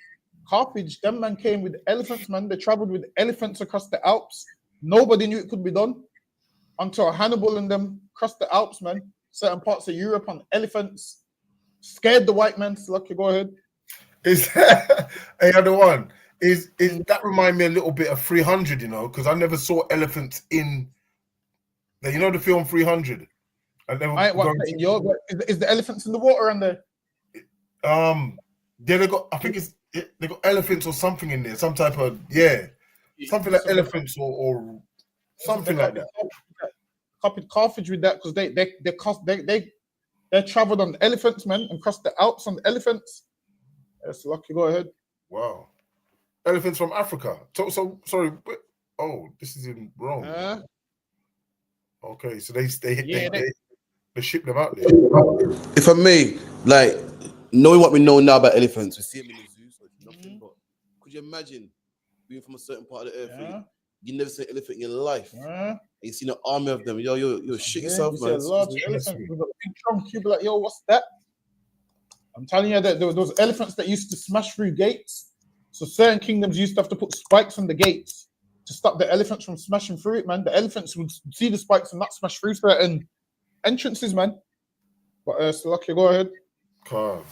Carthage, them man came with elephants, man. They traveled with elephants across the Alps. Nobody knew it could be done until Hannibal and them crossed the Alps, man. Certain parts of Europe on elephants, scared the white man. So lucky, go ahead. Is another one? Is that remind me a little bit of 300? You know, because I never saw elephants in. You know the film 300. I never. Is the elephants in the water and the? Yeah, they got. I think They got elephants or something in there, some type of something like elephants or something like that. Copied Carthage with that because they traveled on elephants, man, and crossed the Alps on the elephants. That's lucky. Go ahead. Wow, elephants from Africa. So sorry. This is in Rome. Okay, so they ship them out there. If I may, like knowing what we know now about elephants, we see them in the zoo, so it's nothing. But could you imagine being from a certain part of the earth? You never seen an elephant in your life. You seen an army of them. Yo, shit yourself, man. A large elephant with a big trunk. You be like, yo, what's that? I'm telling you that there were those elephants that used to smash through gates. So certain kingdoms used to have to put spikes on the gates to stop the elephants from smashing through it, man. The elephants would see the spikes and not smash through certain entrances, man. But Salaki, go ahead. Khan.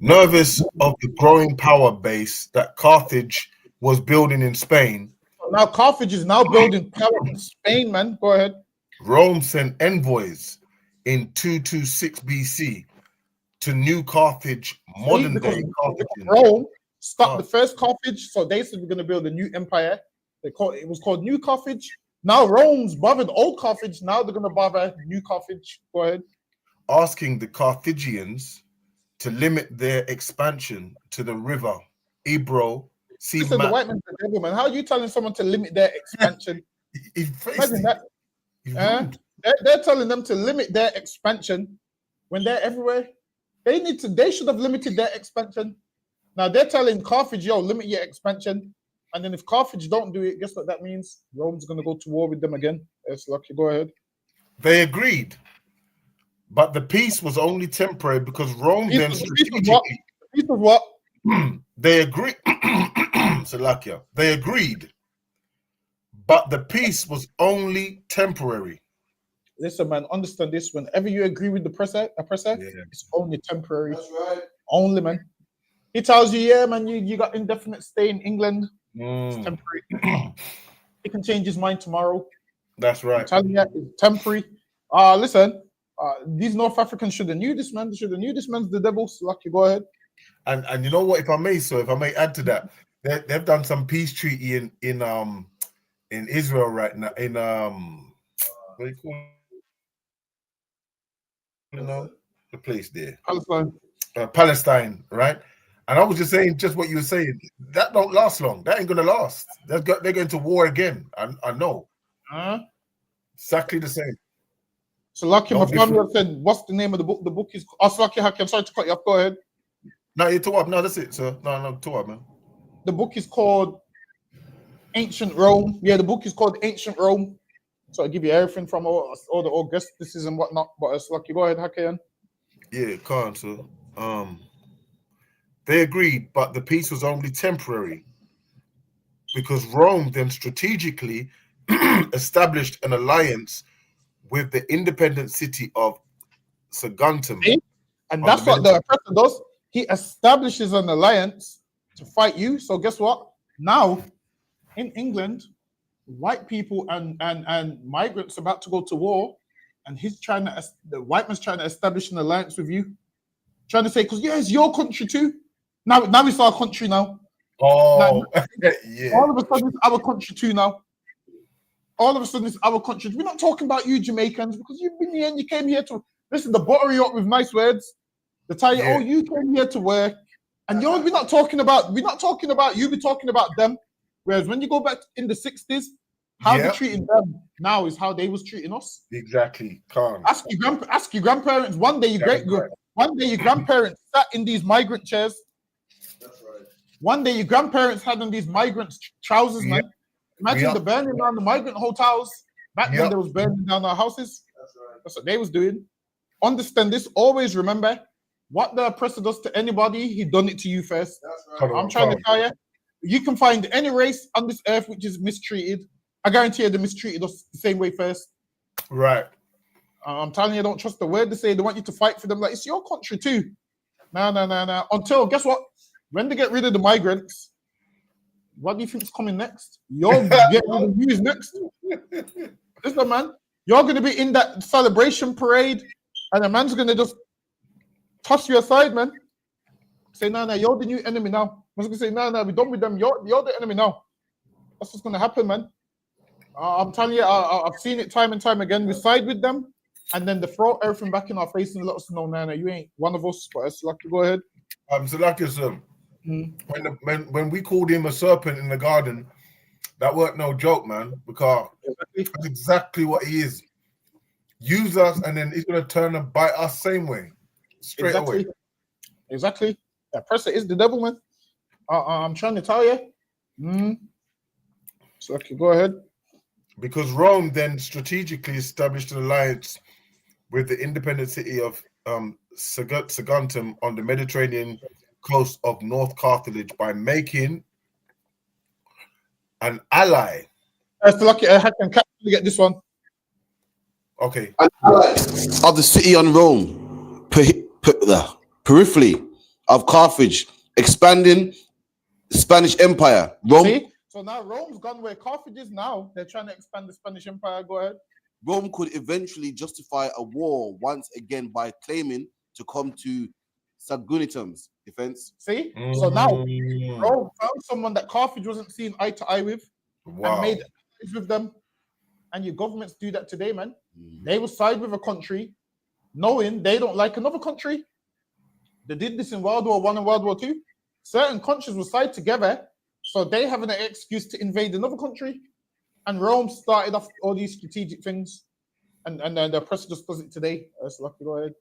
Nervous of the growing power base that Carthage was building in Spain. Now Carthage is now building power in Spain, man. Go ahead. Rome sent envoys in 226 BC to New Carthage, modern day Carthage. Rome stopped the first Carthage, so they said we're going to build a new empire. It was called New Carthage. Now Rome's bothered old Carthage. Now they're going to bother New Carthage. Go ahead. Asking the Carthaginians to limit their expansion to the river Ebro. The white man's the devil, man. How are you telling someone to limit their expansion? Imagine that. They're telling them to limit their expansion when they're everywhere. They should have limited their expansion. Now they're telling Carthage, yo, limit your expansion. And then if Carthage don't do it, guess what that means? Rome's gonna go to war with them again. It's lucky. Go ahead. They agreed, but the peace was only temporary because Rome then strategically. Peace of what? They agreed. Salakia. They agreed, but the peace was only temporary. Listen, man, understand this. Whenever you agree with the oppressor, it's only temporary. That's right. Only, man. He tells you, yeah, man, you got indefinite stay in England. It's temporary. He can change his mind tomorrow. That's right. I'm telling you, it's temporary. Listen, these North Africans should have knew this, man. They should have knew this man's the devil. So lucky, go ahead. And you know what? If I may add to that, they've done some peace treaty in Israel right now. In what do you call it? You know, the place there, Palestine, right? And I was just saying, just what you were saying, that don't last long. That ain't gonna last. They're going to war again. I know. Exactly the same. So lucky, my family said, what's the name of the book? The book is Lucky Hakim. I'm sorry to cut you off. Go ahead. No, you're too up. No, that's it, sir. No, too up, man. The book is called Ancient Rome. Yeah, the book is called Ancient Rome. So I give you everything from all the Augustus and whatnot. But it's lucky. Go ahead, Hakim. Yeah, can't, sir. They agreed, but the peace was only temporary because Rome then strategically established an alliance with the independent city of Saguntum. And that's what the oppressor does. He establishes an alliance to fight you. So guess what? Now, in England, white people and migrants about to go to war, and the white man's trying to establish an alliance with you, trying to say, because it's your country too. Now it's our country now. Oh, yeah. All of a sudden, it's our country too now. All of a sudden, it's our country. We're not talking about you Jamaicans because you've been here and you came here to listen. To butter you up with nice words. They tell you, you came here to work, and we're not talking about you. We're talking about them. Whereas when you go back in the 60s, how they treating them now is how they was treating us. Exactly. Calm. Ask your grandparents. One day your grandparents sat in these migrant chairs. That's right. One day your grandparents had on these migrant trousers, man. Imagine the burning down the migrant hotels. Back then, they was burning down our houses. That's right. That's what they was doing. Understand this. Always remember, what the oppressor does to anybody, he done it to you first. That's right. I'm trying to tell you, you can find any race on this earth which is mistreated. I guarantee you they mistreated us the same way first. Right. I'm telling you, don't trust the word they say. They want you to fight for them. Like, it's your country too. No. Until, guess what? When they get rid of the migrants, what do you think is coming next? You're getting rid of you next. Listen, man. You're gonna be in that celebration parade, and a man's gonna just toss you aside, man. Say, no, you're the new enemy now. Man's gonna say, no, we're done with them. You're the enemy now. That's what's gonna happen, man. I'm telling you, I've seen it time and time again. We side with them, and then they throw everything back in our face and let us know, no, you ain't one of us. But it's lucky. Go ahead. So like it's when we called him a serpent in the garden, that weren't no joke, man. Because that's exactly what he is. Use us, and then he's gonna turn and bite us same way, straight away. Exactly. That person is the devil, man. I'm trying to tell you. So okay, go ahead. Because Rome then strategically established an alliance with the independent city of Saguntum on the Mediterranean coast of North Carthage by making an ally. It's lucky I can get this one. Okay. An ally of the city on Rome, periphery of Carthage, expanding the Spanish Empire. Rome. See? So now Rome's gone where Carthage is now. They're trying to expand the Spanish Empire. Go ahead. Rome could eventually justify a war once again by claiming to come to Saguntum's defense. See? So now Rome found someone that Carthage wasn't seeing eye to eye with and made allies with them. And your governments do that today, man. They will side with a country knowing they don't like another country. They did this in World War I and World War II. Certain countries will side together, so they have an excuse to invade another country. And Rome started off all these strategic things, and the press just does it today. That's lucky. Go ahead.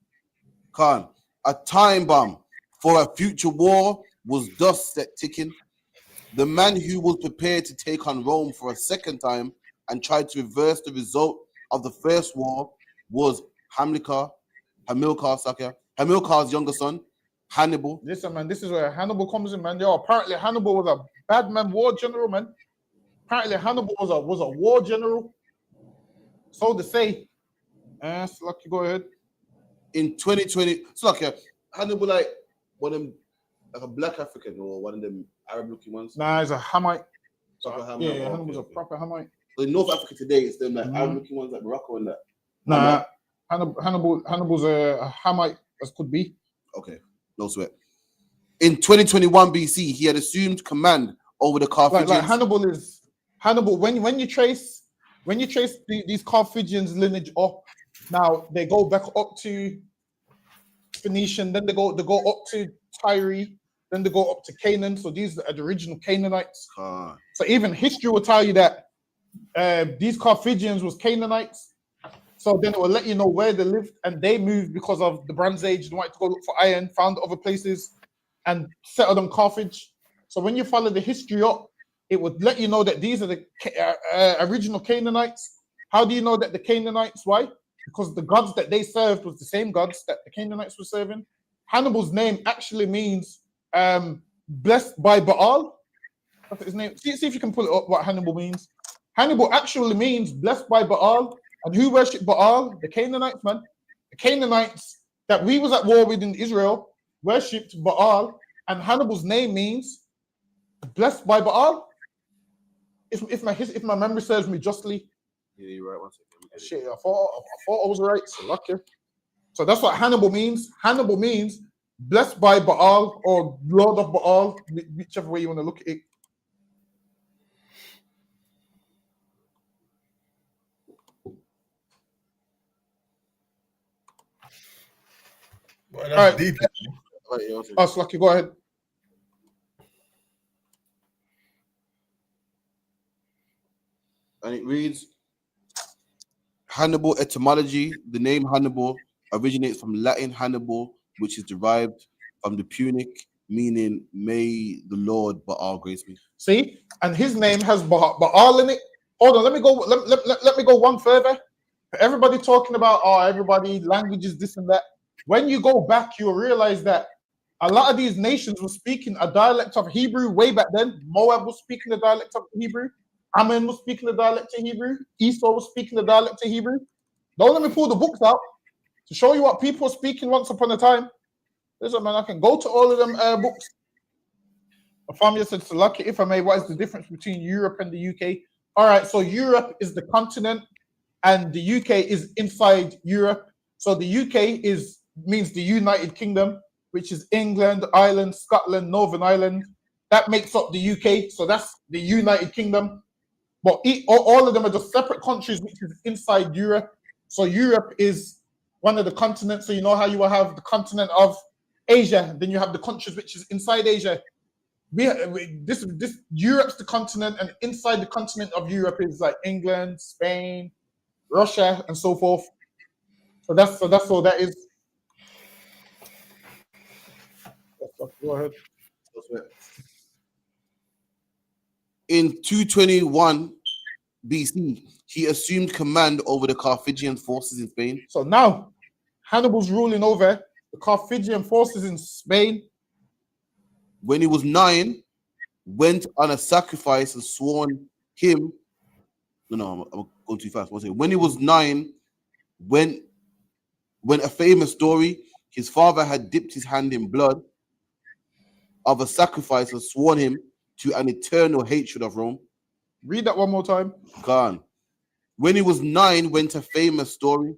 Khan, a time bomb for a future war was thus set ticking. The man who was prepared to take on Rome for a second time and tried to reverse the result of the first war was Hamilcar's younger son, Hannibal. Listen, man, this is where Hannibal comes in, man. Yo, apparently Hannibal was a bad man war general, man. Apparently Hannibal was a war general. So to say. So lucky, go ahead. In 2020, so like Hannibal, like one of them, like a black African or one of them Arab-looking ones. Nah, he's a Hamite. Hamite. Hannibal's a proper Hamite. So in North Africa today, it's them like Arab-looking ones like Morocco and that. Nah, Hannibal's a Hamite as could be. Okay, no sweat. In 2021 BC, he had assumed command over the Carthaginians. Like Hannibal. When you trace these Carthaginians lineage up, now they go back up to Phoenician, then they go up to Tyre, then they go up to Canaan. So these are the original Canaanites. So even history will tell you that these Carthaginians was Canaanites. So then it will let you know where they lived, and they moved because of the Bronze Age. They wanted to go look for iron, found other places, and settled on Carthage. So when you follow the history up, it would let you know that these are the original Canaanites. How do you know that the Canaanites? Why? Because the gods that they served was the same gods that the Canaanites were serving. Hannibal's name actually means blessed by Baal. That's his name. See if you can pull it up, what Hannibal means. Hannibal actually means blessed by Baal. And who worshipped Baal? The Canaanites, man. The Canaanites that we was at war with in Israel worshipped Baal. And Hannibal's name means blessed by Baal. If my memory serves me justly. Yeah, you're right. One second. Shit, I thought I was right. So lucky. So that's what Hannibal means. Hannibal means blessed by Baal or Lord of Baal, whichever way you want to look at it. Well, that's deep. Oh, lucky. Go ahead. And it reads, Hannibal etymology. The name Hannibal originates from Latin Hannibal, which is derived from the Punic, meaning may the Lord Baal grace me. See, and his name has Baal in it. Hold on, let me go. Let me go one further. Everybody talking about everybody languages this and that. When you go back, you'll realize that a lot of these nations were speaking a dialect of Hebrew way back then. Moab was speaking the dialect of Hebrew. Ammon was speaking the dialect of Hebrew. Esau was speaking the dialect of Hebrew. Don't let me pull the books out to show you what people were speaking once upon a time. Listen, man, I can go to all of them books. Afamia said, so lucky, if I may, what is the difference between Europe and the UK? All right, so Europe is the continent and the UK is inside Europe. So the UK means the United Kingdom, which is England, Ireland, Scotland, Northern Ireland. That makes up the UK. So that's the United Kingdom. But all of them are just separate countries, which is inside Europe. So Europe is one of the continents. So you know how you will have the continent of Asia, then you have the countries which is inside Asia. This Europe's the continent, and inside the continent of Europe is like England, Spain, Russia, and so forth. So that's all that is. Go ahead. In 221 BC, he assumed command over the Carthaginian forces in Spain. So now Hannibal's ruling over the Carthaginian forces in Spain. When he was 9, went on a sacrifice and sworn him. No, I'm going too fast. When he was 9, when a famous story, his father had dipped his hand in blood of a sacrifice and sworn him to an eternal hatred of Rome. Read that one more time. Gone. When he was 9, went a famous story.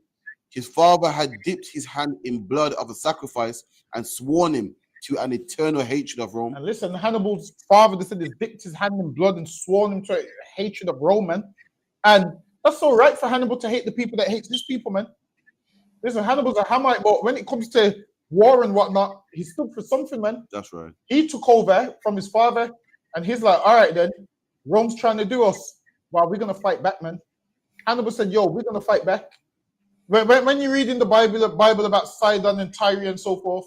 His father had dipped his hand in blood of a sacrifice and sworn him to an eternal hatred of Rome. And listen, Hannibal's father, they said, he dipped his hand in blood and sworn him to a hatred of Rome, man. And that's all right for Hannibal to hate the people that hate his people, man. Listen, Hannibal's a Hamite, but when it comes to war and whatnot, he stood for something, man. That's right. He took over from his father, and he's like, all right, then, Rome's trying to do us. Well, we're going to fight back, man. Hannibal said, yo, we're going to fight back. When you read in the Bible about Sidon and Tyre and so forth,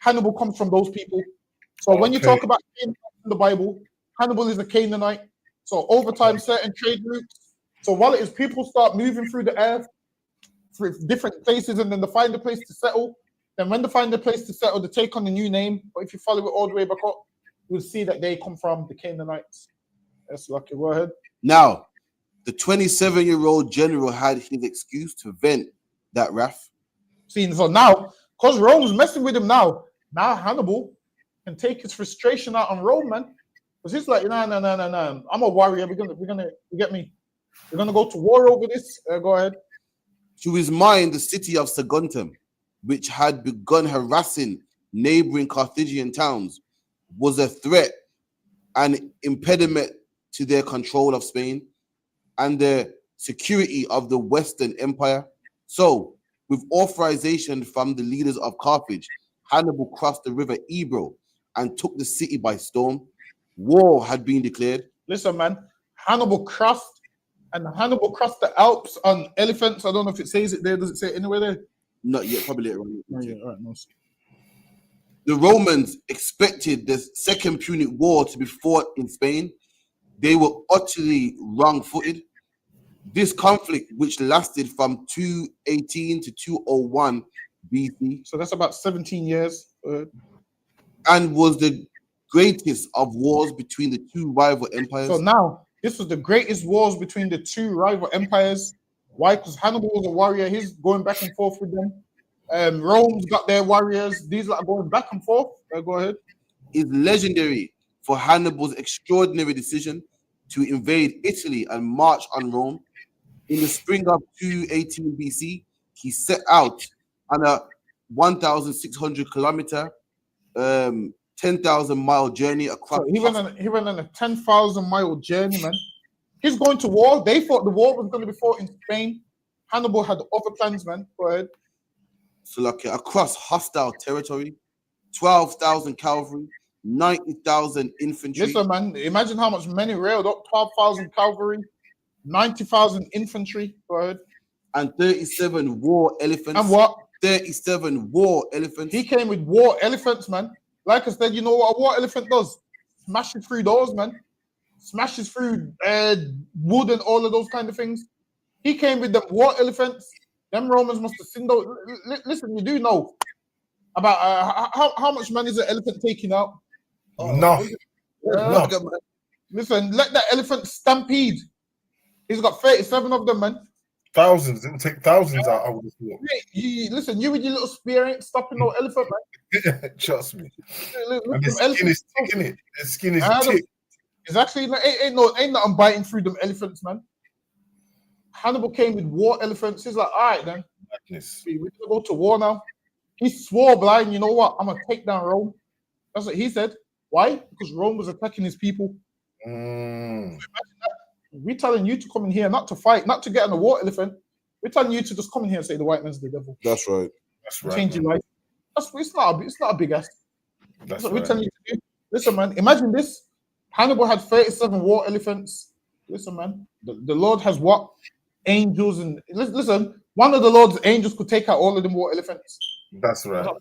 Hannibal comes from those people. So when you talk about Canaanite in the Bible, Hannibal is a Canaanite. So over time, certain trade routes. So while it is people start moving through the earth, for different places, and then they find a place to settle. Then when they find a place to settle, they take on a new name. But if you follow it all the way back up, you'll see that they come from the Canaanites. That's lucky. Go ahead. Now, the 27-year-old general had his excuse to vent that wrath. See, so now, because Rome's messing with him now Hannibal can take his frustration out on Rome, man. Because he's like, no. I'm a warrior. You get me? We're gonna go to war over this. Go ahead. To his mind, the city of Saguntum, which had begun harassing neighboring Carthaginian towns, was a threat and impediment to their control of Spain and the security of the Western Empire. So, with authorization from the leaders of Carthage, Hannibal crossed the river Ebro and took the city by storm. War had been declared. Listen, man, Hannibal crossed the Alps on elephants. I don't know if it says it there. Does it say it anywhere there? Not yet, probably later on. Oh, yeah, all right, no. The Romans expected the Second Punic War to be fought in Spain. They were utterly wrong-footed. This conflict, which lasted from 218 to 201 BC, so that's about 17 years, and was the greatest of wars between the two rival empires. So now, this was the greatest wars between the two rival empires. Why? Because Hannibal was a warrior. He's going back and forth with them. Rome's got their warriors. These are going back and forth. Go ahead. Is legendary for Hannibal's extraordinary decision to invade Italy and march on Rome. In the spring of 218 BC, he set out on a 1,600 kilometer, 10,000 mile journey across. So he went on a 10,000 mile journey, man. He's going to war. They thought the war was going to be fought in Spain. Hannibal had other plans, man. Go ahead. So like across hostile territory, 12,000 cavalry, 90,000 infantry. Listen, man, imagine how much men he railed up. 12,000 cavalry, 90,000 infantry. Go ahead. And 37 war elephants. And what? 37 war elephants. He came with war elephants, man. Like I said, you know what a war elephant does? Smashes through doors, man. Smashes through wood and all of those kind of things. He came with them war elephants. Them Romans must have seen those. Listen, you do know about how much money is an elephant taking out? No. Listen, let that elephant stampede. He's got 37 of them, man. Thousands. It would take thousands out. I would have thought. Listen, you with your little spear ain't stopping no elephant, man. Trust me. Look, The skin is thick, innit? The skin is thick. It's actually ain't nothing biting through them elephants, man. Hannibal came with war elephants. He's like, all right, then. Madness. We're going to go to war now. He swore blind, you know what? I'm going to take down Rome. That's what he said. Why? Because Rome was attacking his people. Mm. We're telling you to come in here, not to fight, not to get on a war elephant. We're telling you to just come in here and say the white man's the devil. That's right. That's right. Change your life. It's not a big ass. That's what right. we're telling you to do. Listen, man, imagine this. Hannibal had 37 war elephants. Listen, man, the Lord has what? Angels and listen, one of the Lord's angels could take out all of them war elephants. That's right. That's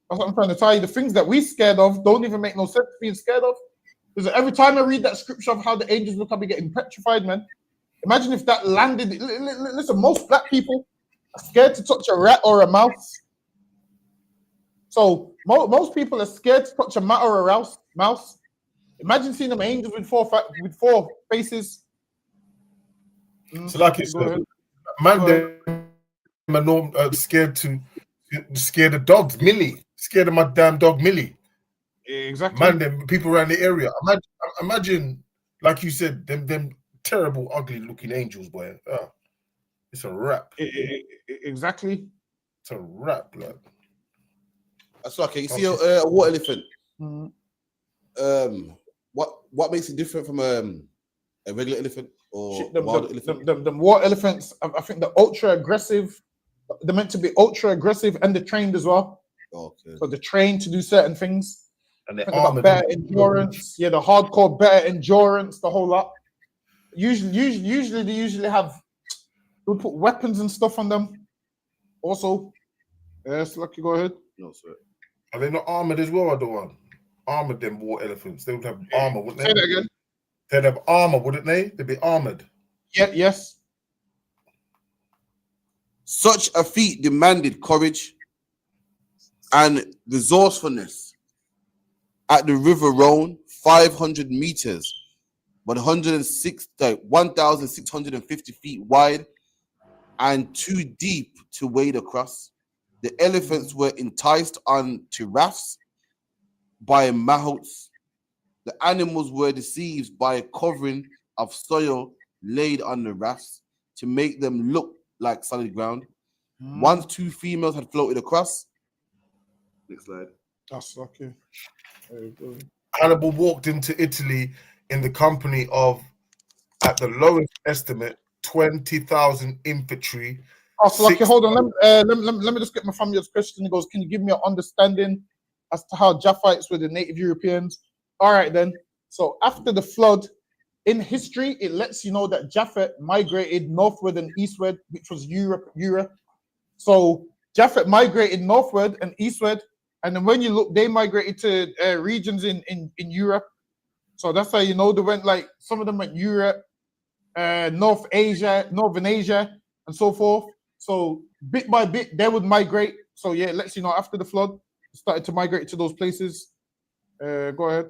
what I'm trying to tell you. The things that we're scared of don't even make no sense being scared of. Because every time I read that scripture of how the angels look, I'll be getting petrified, man. Imagine if that landed. Listen, most black people are scared to touch a rat or a mouse. So most people are scared to touch a rat or a mouse. Imagine seeing them angels with four faces. So like you said, man, them are scared of dogs. Millie, scared of my damn dog Millie. Exactly. Man, them people around the area. Imagine, like you said, them terrible, ugly looking angels, boy. It's a wrap. Exactly. It's a wrap, blood. That's okay. You see a water elephant. Mm-hmm. What makes it different from a regular elephant or wild elephant? The water elephants, I think they're ultra aggressive. They're meant to be ultra aggressive and they're trained as well. Okay. So they're trained to do certain things. And they're got better endurance. Yeah, the hardcore better endurance, the whole lot. Usually they have, we'll put weapons and stuff on them. Also, yes, Lucky, go ahead. No, sir. Are they not armored as well, or the one? Armored, them war elephants. They would have armor, wouldn't they? Say that again. They'd have armor, wouldn't they? They'd be armored. Yeah, yes. Such a feat demanded courage and resourcefulness. At the River Rhone, 500 meters, 1,650 feet wide, and too deep to wade across. The elephants were enticed onto rafts by mahouts. The animals were deceived by a covering of soil laid on the rafts to make them look like solid ground. Once two females had floated across. Next slide. That's lucky. Hannibal walked into Italy in the company of, at the lowest estimate, 20,000 infantry. Oh, so lucky. Hold on. Let me just get my family's question. He goes, can you give me an understanding as to how Japhites were the native Europeans? All right, then. So after the flood, in history, it lets you know that Japhet migrated northward and eastward, which was Europe. So Japhet migrated northward and eastward, and then when you look, they migrated to regions in Europe. So that's how you know they went, like, some of them went Europe, Northern Asia, and so forth. So bit by bit, they would migrate. So yeah, it lets you know after the flood, started to migrate to those places. Go ahead.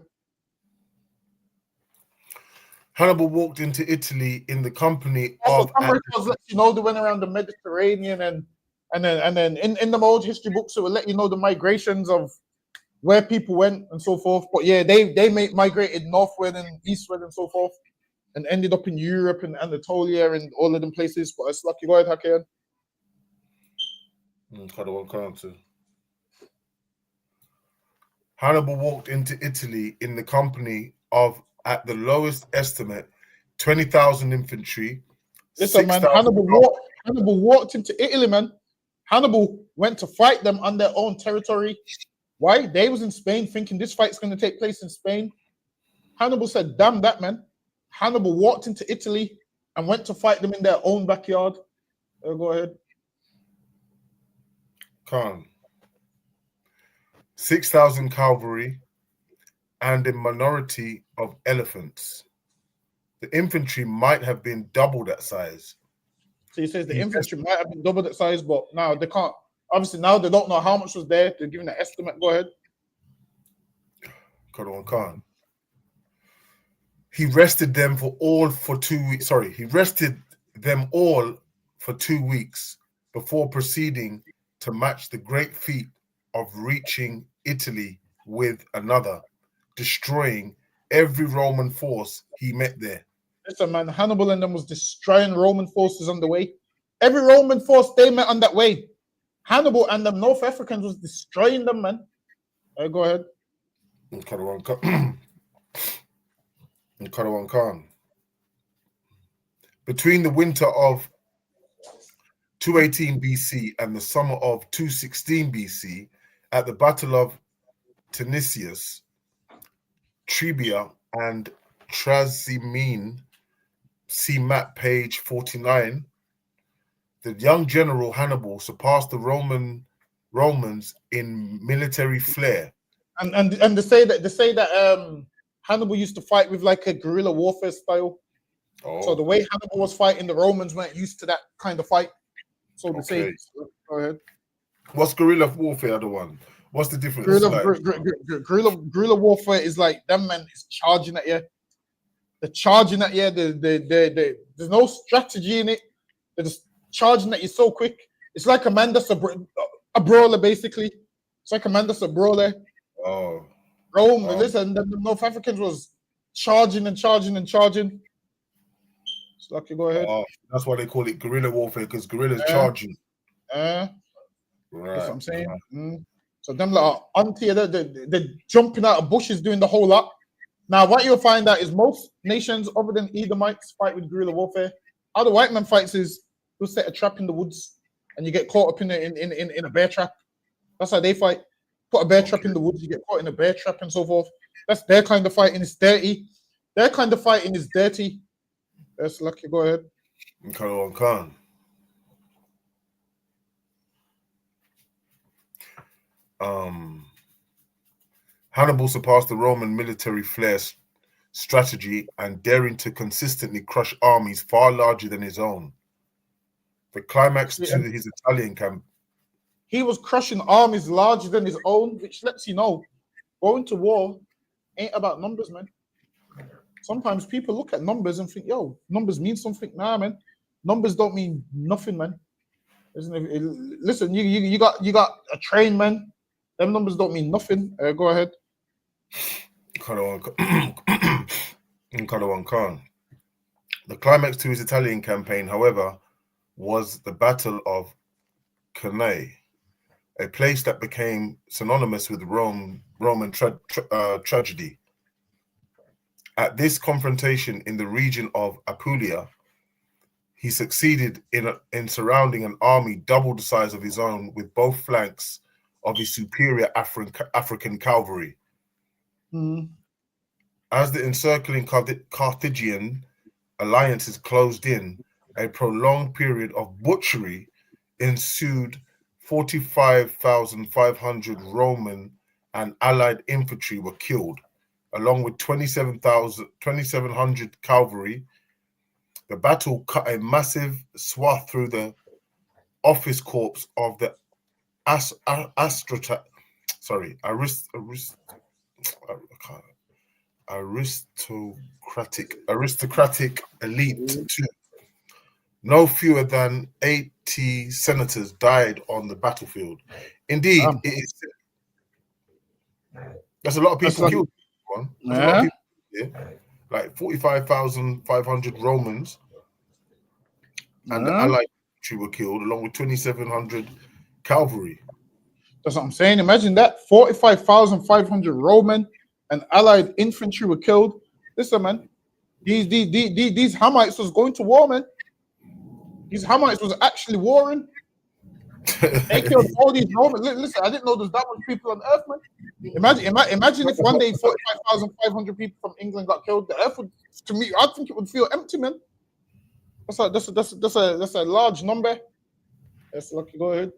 Hannibal walked into Italy in the company of. Lets you know they went around the Mediterranean and then in the old history books it will let you know the migrations of where people went and so forth. But yeah, they migrated northward and eastward and so forth, and ended up in Europe and Anatolia and all of them places. But it's lucky. Go ahead, Hakian. Hannibal walked into Italy in the company of, at the lowest estimate, 20,000 infantry. Listen, man, Hannibal walked into Italy, man. Hannibal went to fight them on their own territory. Why? They was in Spain thinking this fight's going to take place in Spain. Hannibal said, damn that, man. Hannibal walked into Italy and went to fight them in their own backyard. Go ahead. Khan. 6,000 cavalry and a minority of elephants. The infantry might have been double that size. So he says the infantry might have been double that size, but now they can't. Obviously, now they don't know how much was there. They're giving an estimate. Go ahead. Khan. He rested them all for 2 weeks. Sorry, he rested them all for 2 weeks before proceeding to match the great feat of reaching Italy with another, destroying every Roman force he met there. Listen, man, Hannibal and them was destroying Roman forces on the way. Every Roman force they met on that way, Hannibal and them North Africans was destroying them, man. Go ahead. Karawan Khan. Between the winter of 218 BC and the summer of 216 BC, at the Battle of Tinicius, Trebia, and Trasimene, see map page 49, the young general Hannibal surpassed the Romans in military flair. And they say that Hannibal used to fight with like a guerrilla warfare style. Oh. So the way Hannibal was fighting, the Romans weren't used to that kind of fight. So they say, go ahead. What's guerrilla warfare, the one? What's the difference? Guerrilla warfare is like them men is charging at you. They're charging at you. There's no strategy in it. They're just charging at you so quick. It's like a man that's a brawler, basically. It's like a man that's a brawler. Oh. Rome, listen, the North Africans was charging and charging and charging. So, Lucky, go ahead. Oh, that's why they call it guerrilla warfare, because guerrillas charging. Right. That's what I'm saying. So them like auntie, they're jumping out of bushes doing the whole lot. Now, what you'll find out is most nations other than Edomites fight with guerrilla warfare. How the white man fights is you'll set a trap in the woods and you get caught up in a bear trap. That's how they fight. Put a bear trap in the woods, you get caught in a bear trap and so forth. That's their kind of fighting. It's dirty. Their kind of fighting is dirty. That's Lucky. Go ahead. Khan. Hannibal surpassed the Roman military flair strategy and daring to consistently crush armies far larger than his own. The climax to his Italian camp. He was crushing armies larger than his own, which lets you know going to war ain't about numbers, man. Sometimes people look at numbers and think, yo, numbers mean something. Nah, man. Numbers don't mean nothing, man. Listen, you got a train, man. Them numbers don't mean nothing. Go ahead. Khan. The climax to his Italian campaign, however, was the Battle of Cannae, a place that became synonymous with Roman tragedy. At this confrontation in the region of Apulia, he succeeded in surrounding an army double the size of his own with both flanks of his superior African cavalry. As the encircling Carthaginian alliances closed in, a prolonged period of butchery ensued. 45,500 Roman and allied infantry were killed, along with 2,700 cavalry. The battle cut a massive swath through the office corps of the aristocratic elite too. No fewer than 80 senators died on the battlefield. Indeed, it is. That's a lot of people killed. That's a lot of people, like 45,500 Romans and the allied infantry were killed, along with 2,700 cavalry. That's what I'm saying. Imagine that 45,500 Roman and allied infantry were killed. Listen, man, these Hamites was going to war, man. These Hamites was actually warring. They killed all these Romans. Listen, I didn't know there's that much people on Earth, man. Imagine if one day 45,500 people from England got killed. The Earth would, to me, I think it would feel empty, man. That's a large number. Yes, Lucky, go ahead.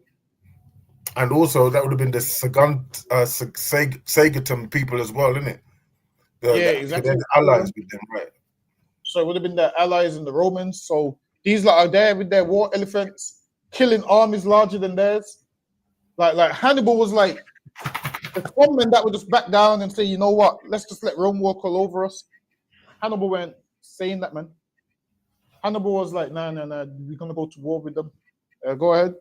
And also, that would have been the Sagitum people as well, isn't it? Exactly. The allies with them, right? So it would have been the allies and the Romans. So these lot are there with their war elephants, killing armies larger than theirs. Like Hannibal was like the men that would just back down and say, you know what, let's just let Rome walk all over us. Hannibal weren't saying that, man. Hannibal was like, nah, we're gonna go to war with them. Go ahead.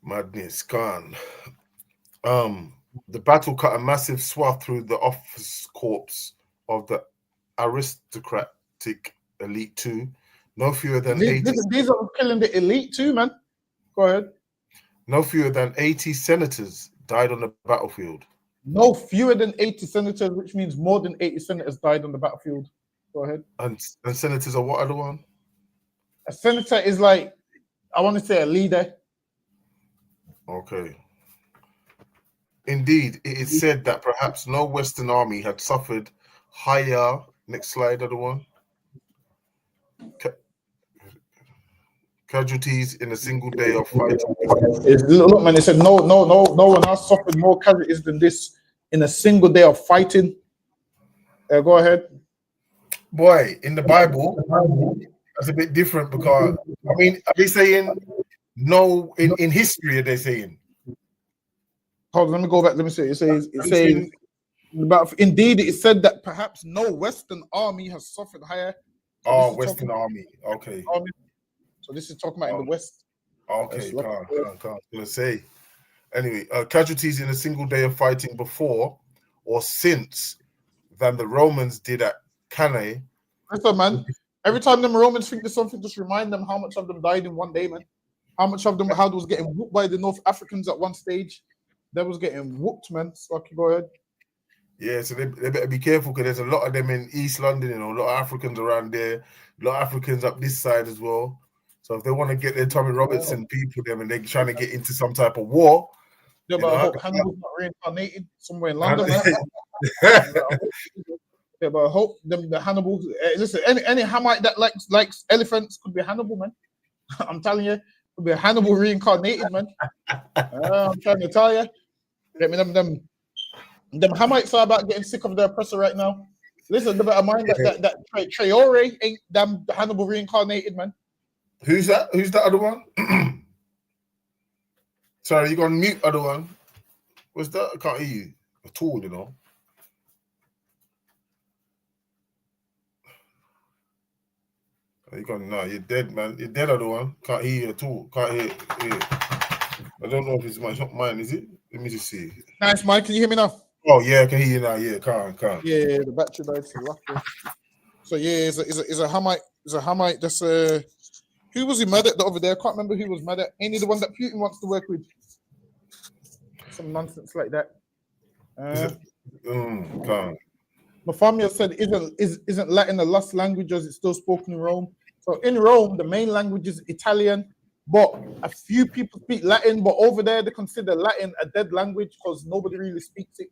Madness, Khan. The battle cut a massive swath through the office corps of the Democratic elite too. No fewer than These, 80. these are killing the elite too, man. Go ahead. No fewer than 80 senators died on the battlefield. No fewer than 80 senators, which means more than 80 senators died on the battlefield. Go ahead. And senators are what other one? A senator is like, I want to say a leader. Okay. Indeed, it is said that perhaps no Western army had suffered higher. Next slide, other one. Casualties in a single day of fighting. Look, man, it said no one else suffered more casualties than this in a single day of fighting. Go ahead. Boy, in the Bible, that's a bit different because, I mean, are they saying no in history? Are they saying? Hold on, let me go back. Let me see. It says, but indeed, it said that perhaps no Western army has suffered higher. So Western army. Okay. So this is talking about in the West. Okay, can't gonna say. Anyway, casualties in a single day of fighting before or since than the Romans did at Cannae. Listen, man. Every time them Romans think there's something, just remind them how much of them died in one day, man. How much of them was getting whooped by the North Africans at one stage. They was getting whooped, man. So okay, go ahead. Yeah, so they better be careful because there's a lot of them in East London, a lot of Africans around there, a lot of Africans up this side as well. So if they want to get their Tommy Robertson people them and they're trying to get into some type of war. Yeah, but I hope Hannibal's not reincarnated somewhere in London, man. Yeah, but I hope the Hannibal. Listen, any Hamite that likes elephants could be Hannibal, man. I'm telling you, could be a Hannibal reincarnated, man. I'm trying to tell you. Get me them Hamites are about getting sick of their oppressor right now. Listen, they better mind that Traore ain't damn Hannibal reincarnated, man. Who's that? Who's that other one? Sorry, you gonna mute other one. What's that? I can't hear you at all, You gone? No, you're dead, man. You're dead, other one. Can't hear you at all. Can't hear. I don't know if it's mine. It's not mine, is it? Let me just see. Nice, Mike. Can you hear me now? Oh yeah, I can hear you now. Yeah, can't. Yeah, the battery died. So yeah, it's a Hamite. It's a Hamite. That's who was he mad at over there? I can't remember who was mad at. Ain't he the one that Putin wants to work with? Some nonsense like that. Can't. Mafamia said, "Isn't Latin a lost language as it's still spoken in Rome?" So in Rome, the main language is Italian, but a few people speak Latin. But over there, they consider Latin a dead language because nobody really speaks it.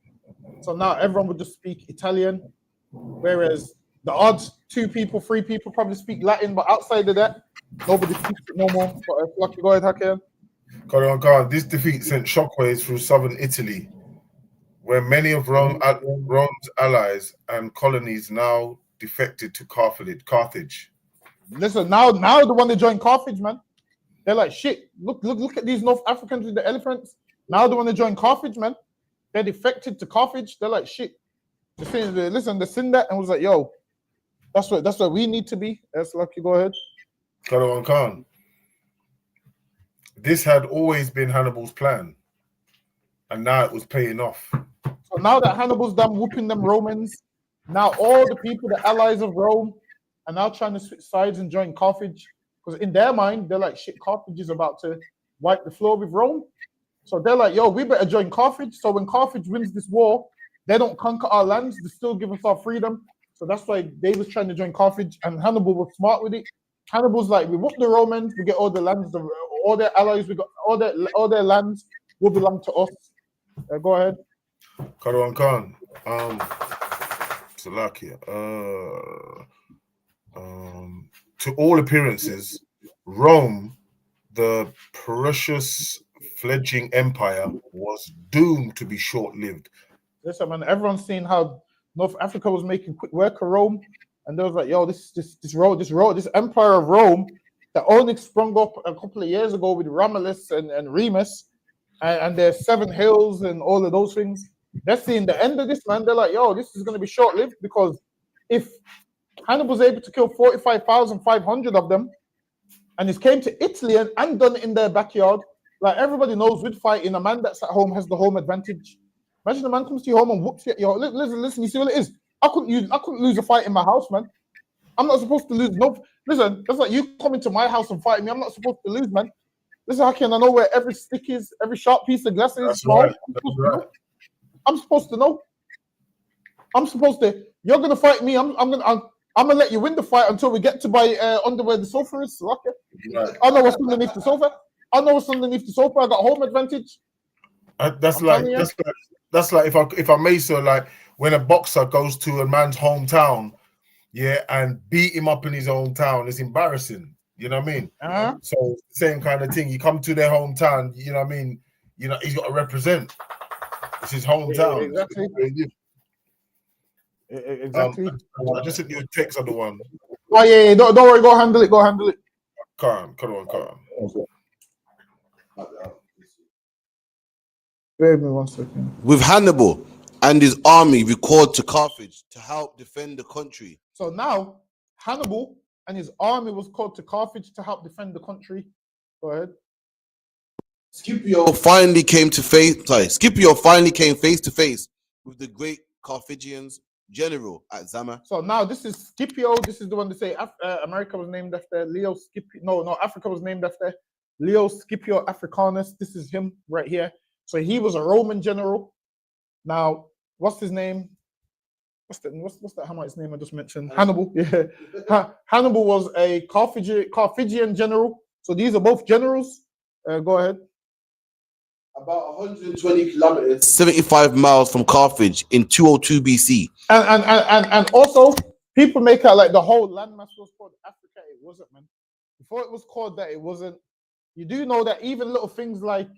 So now everyone would just speak Italian, whereas the odds 2 people, 3 people probably speak Latin, but outside of that, nobody speaks it no more. But lucky, go ahead, Hakim. This defeat sent shockwaves through southern Italy, where many of Rome's allies and colonies now defected to Carthage. Listen, now the one that joined Carthage, man. They're like, shit, look at these North Africans with the elephants. Now the one that joined Carthage, man. They defected to Carthage. They're like, shit. Listen, they seen that and was like, yo, that's what we need to be. That's lucky. Go ahead. Khan. This had always been Hannibal's plan, and now it was paying off. So now that Hannibal's done whooping them Romans, now all the people, the allies of Rome, are now trying to switch sides and join Carthage. Because in their mind, they're like, shit, Carthage is about to wipe the floor with Rome. So they're like, yo, we better join Carthage. So when Carthage wins this war, they don't conquer our lands. They still give us our freedom. So that's why they was trying to join Carthage, and Hannibal was smart with it. Hannibal's like, we whoop the Romans, we get all the lands, all their allies, we got all their lands will belong to us. Go ahead. Khan. Slovakia. To all appearances, Rome, the precious fledgling empire, was doomed to be short-lived. Listen, man, everyone's seen how North Africa was making quick work of Rome, and they was like, yo, this empire of Rome that only sprung up a couple of years ago with Romulus and Remus, and there's 7 hills and all of those things. They're seeing the end of this, man. They're like, yo, this is going to be short-lived, because if Hannibal was able to kill 45,500 of them, and he came to Italy and done it in their backyard, like everybody knows with fighting, a man that's at home has the home advantage. Imagine a man comes to your home and whoops you. Yo, listen, you see what it is? I couldn't lose a fight in my house, man. I'm not supposed to lose. No, listen, that's like you coming to my house and fighting me. I'm not supposed to lose, man. Listen, how can I know where every stick is, every sharp piece of glass is? That's No, right. I'm supposed to know. I'm supposed to. You're gonna fight me. I'm gonna let you win the fight until we get to my under where the sofa is. Okay. Right. I know what's underneath the sofa. I know what's underneath the sofa. I got home advantage. That's like if I may say, like when a boxer goes to a man's hometown, yeah, and beat him up in his hometown, it's embarrassing. You know what I mean? So same kind of thing. You come to their hometown, you know what I mean? You know, he's got to represent. It's his hometown. Exactly. Exactly. I just sent you a text on the one. Oh yeah. Don't worry. Go handle it. Go handle it. Come on. Wait me 1 second. With Hannibal and his army recalled to Carthage to help defend the country. So now Hannibal and his army was called to Carthage to help defend the country. Go ahead. Scipio finally came face to face with the great Carthaginians general at Zama. So now this is Scipio. This is the one to say America was named after Leo Scipio. No, Africa was named after Leo Scipio Africanus. This is him right here. So he was a Roman general. Now, what's his name? What's that Hamite's name I just mentioned? Hannibal. Yeah. Hannibal was a Carthaginian general. So these are both generals. Go ahead. About 120 kilometers, 75 miles from Carthage in 202 BC. And also, people make out like the whole landmass was called Africa. It wasn't, man. Before it was called that, it wasn't. You do know that even little things like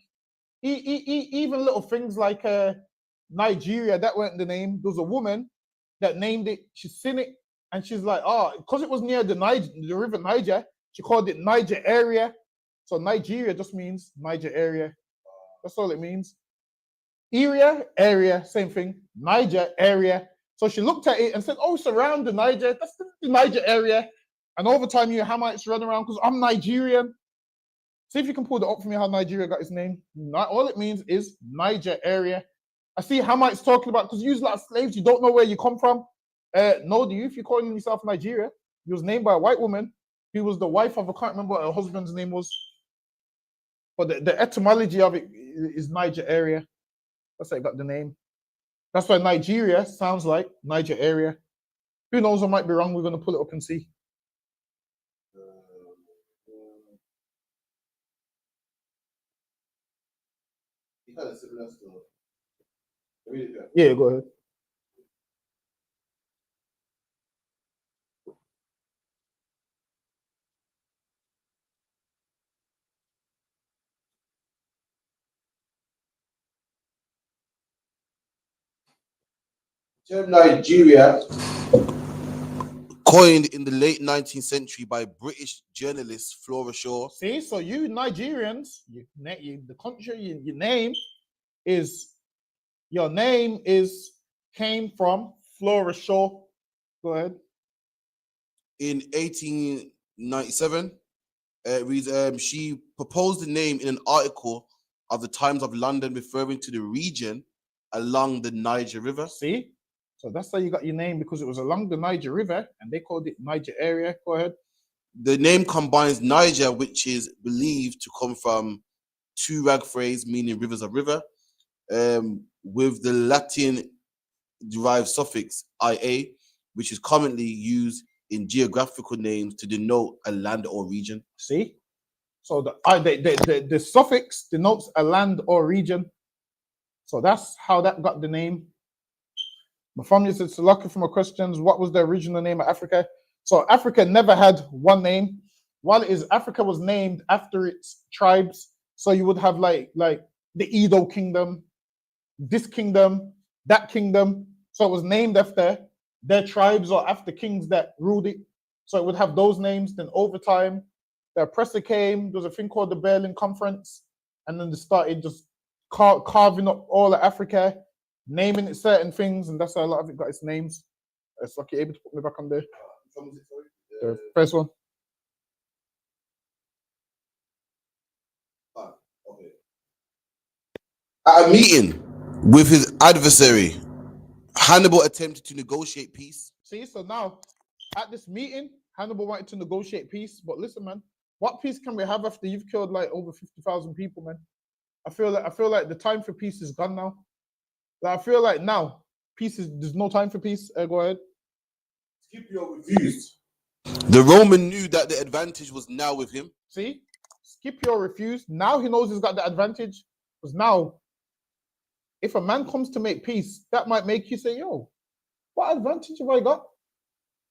Nigeria, that weren't the name. There was a woman that named it. She's seen it, and she's like, because it was near the river Niger, she called it Niger area. So Nigeria just means Niger area. That's all it means. Area, same thing. Niger area. So she looked at it and said, it's around the Niger. That's the Niger area. And over time, you Hamites run around because I'm Nigerian. See if you can pull that up for me, how Nigeria got its name. All it means is Niger area. I see Hamites talking about, because you use a lot of slaves, you don't know where you come from. No, do you? If you're calling yourself Nigeria, you was named by a white woman. He was the wife of, I can't remember what her husband's name was. But the etymology of it is Niger area. That's how it got the name. That's why Nigeria sounds like Niger area. Who knows, I might be wrong. We're going to pull it up and see. Yeah, go ahead. Term Nigeria, coined in the late 19th century by British journalist Flora Shaw. See, so you Nigerians, the country, your name came from Flora Shaw. Go ahead. In 1897, she proposed the name in an article of the Times of London referring to the region along the Niger River. See? So that's how you got your name, because it was along the Niger River and they called it Niger area. Go ahead. The name combines Niger, which is believed to come from Turag phrase meaning rivers of river, with the Latin derived suffix ia, which is commonly used in geographical names to denote a land or region. See? So the suffix denotes a land or region. So that's how that got the name. Mafamia said, so lucky from my questions, what was the original name of Africa? So Africa never had one name. While it is, Africa was named after its tribes. So you would have like the Edo kingdom, this kingdom, that kingdom. So it was named after their tribes or after kings that ruled it. So it would have those names. Then over time, the oppressor came. There was a thing called the Berlin Conference. And then they started just carving up all of Africa, naming it certain things, and that's how a lot of it got its names. So you're able to put me back on there. The first one. At a meeting with his adversary, Hannibal attempted to negotiate peace. See, so now at this meeting, Hannibal wanted to negotiate peace. But listen, man, what peace can we have after you've killed like over 50,000 people, man? I feel like the time for peace is gone now. Like, I feel like now there's no time for peace. Go ahead. Scipio refused. The Roman knew that the advantage was now with him. See, Scipio refused. Now he knows he's got the advantage. Because now, if a man comes to make peace, that might make you say, "Yo, what advantage have I got?"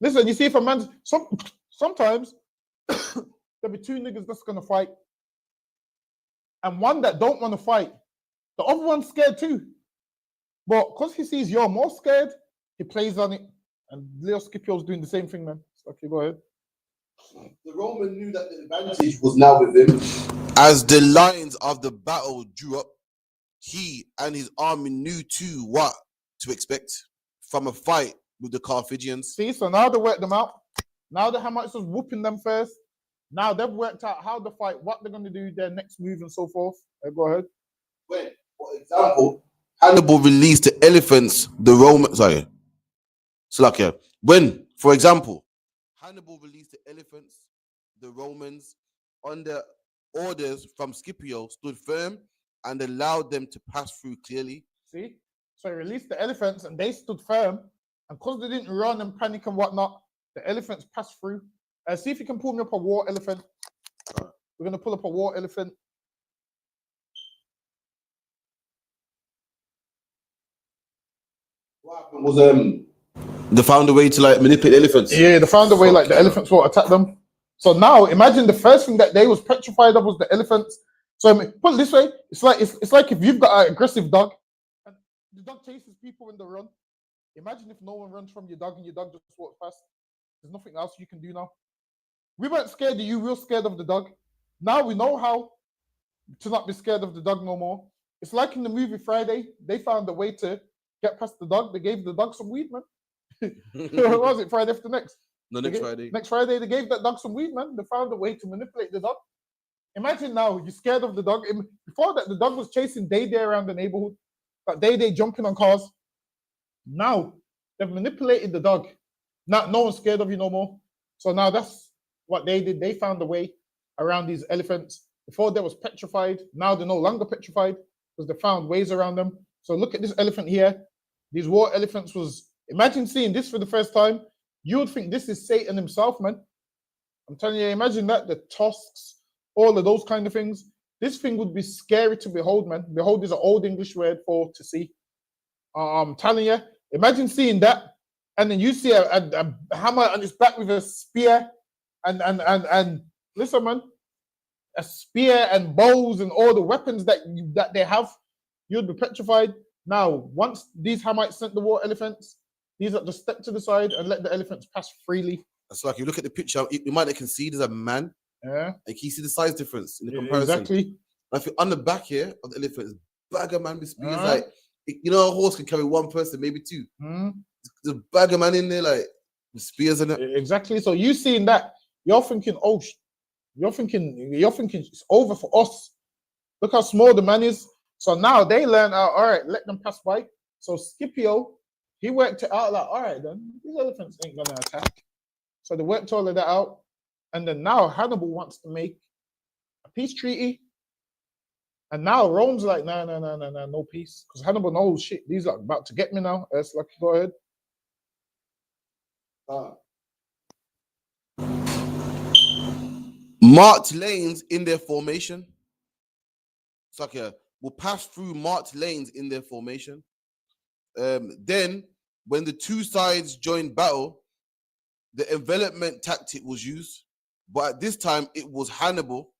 Listen, you see, if a man's sometimes there'll be two niggas that's gonna fight, and one that don't want to fight. The other one's scared too, but because he sees you're more scared, he plays on it. And Leo Scipio's doing the same thing, man. Okay, go ahead. The Roman knew that the advantage was now with him. As the lines of the battle drew up, he and his army knew too what to expect from a fight with the Carthaginians. See, so now they worked them out. Now the Hamites was whooping them first. Now they've worked out how to fight, what they're going to do, their next move, and so forth. Go ahead. When, for example, Hannibal released the elephants, the Romans. Sorry, Slakia. When, for example, Hannibal released the elephants, the Romans, under orders from Scipio, stood firm and allowed them to pass through clearly. See? So he released the elephants and they stood firm. And because they didn't run and panic and whatnot, the elephants passed through. See if you can pull me up a war elephant. We're going to pull up a war elephant. What happened was they found a way to like manipulate elephants. Yeah, they found a way like the elephants won't attack them. So now imagine the first thing that they was petrified of was the elephants. So I mean, put it this way, it's like if you've got an aggressive dog and the dog chases people when they run. Imagine if no one runs from your dog and your dog just walks past. There's nothing else you can do now. We weren't scared of you, we were scared of the dog. Now we know how to not be scared of the dog no more. It's like in the movie Friday, they found a way to get past the dog. They gave the dog some weed, man. What was it, Friday after next? No, Friday. Next Friday, they gave that dog some weed, man. They found a way to manipulate the dog. Imagine now, you're scared of the dog. Before that, the dog was chasing Day around the neighborhood. But Day jumping on cars. Now, they've manipulated the dog. Now, no one's scared of you no more. So now that's what they did. They found a way around these elephants. Before they was petrified. Now they're no longer petrified because they found ways around them. So look at this elephant here. These war elephants was... Imagine seeing this for the first time. You would think this is Satan himself, man. I'm telling you, imagine that, the tusks, all of those kind of things. This thing would be scary to behold, man. Behold is an old English word for to see. I'm telling you, imagine seeing that, and then you see a hammer on his back with a spear, and listen, man, a spear and bows and all the weapons that they have, you'd be petrified. Now, once these Hamites sent the war elephants, these are just step to the side and let the elephants pass freely. That's like you look at the picture, you might can see there's a man. Yeah. And you see the size difference in the comparison. Exactly. I feel on the back here of the elephant is bagger man with spears. Like, you know, a horse can carry one person, maybe two. There's a bagger man in there, like with spears in it. Exactly. So you seeing that, you're thinking, oh, you're thinking it's over for us. Look how small the man is. So now they learn out, all right, let them pass by. So Scipio, he worked it out like, all right, then these elephants ain't gonna attack. So they worked all of that out. And then now Hannibal wants to make a peace treaty. And now Rome's like, no peace. Because Hannibal knows, shit, these are about to get me now. It's like, go ahead. Marked lanes in their formation. It's like will pass through marked lanes in their formation. Then, when the two sides joined battle, the envelopment tactic was used. But at this time, it was Hannibal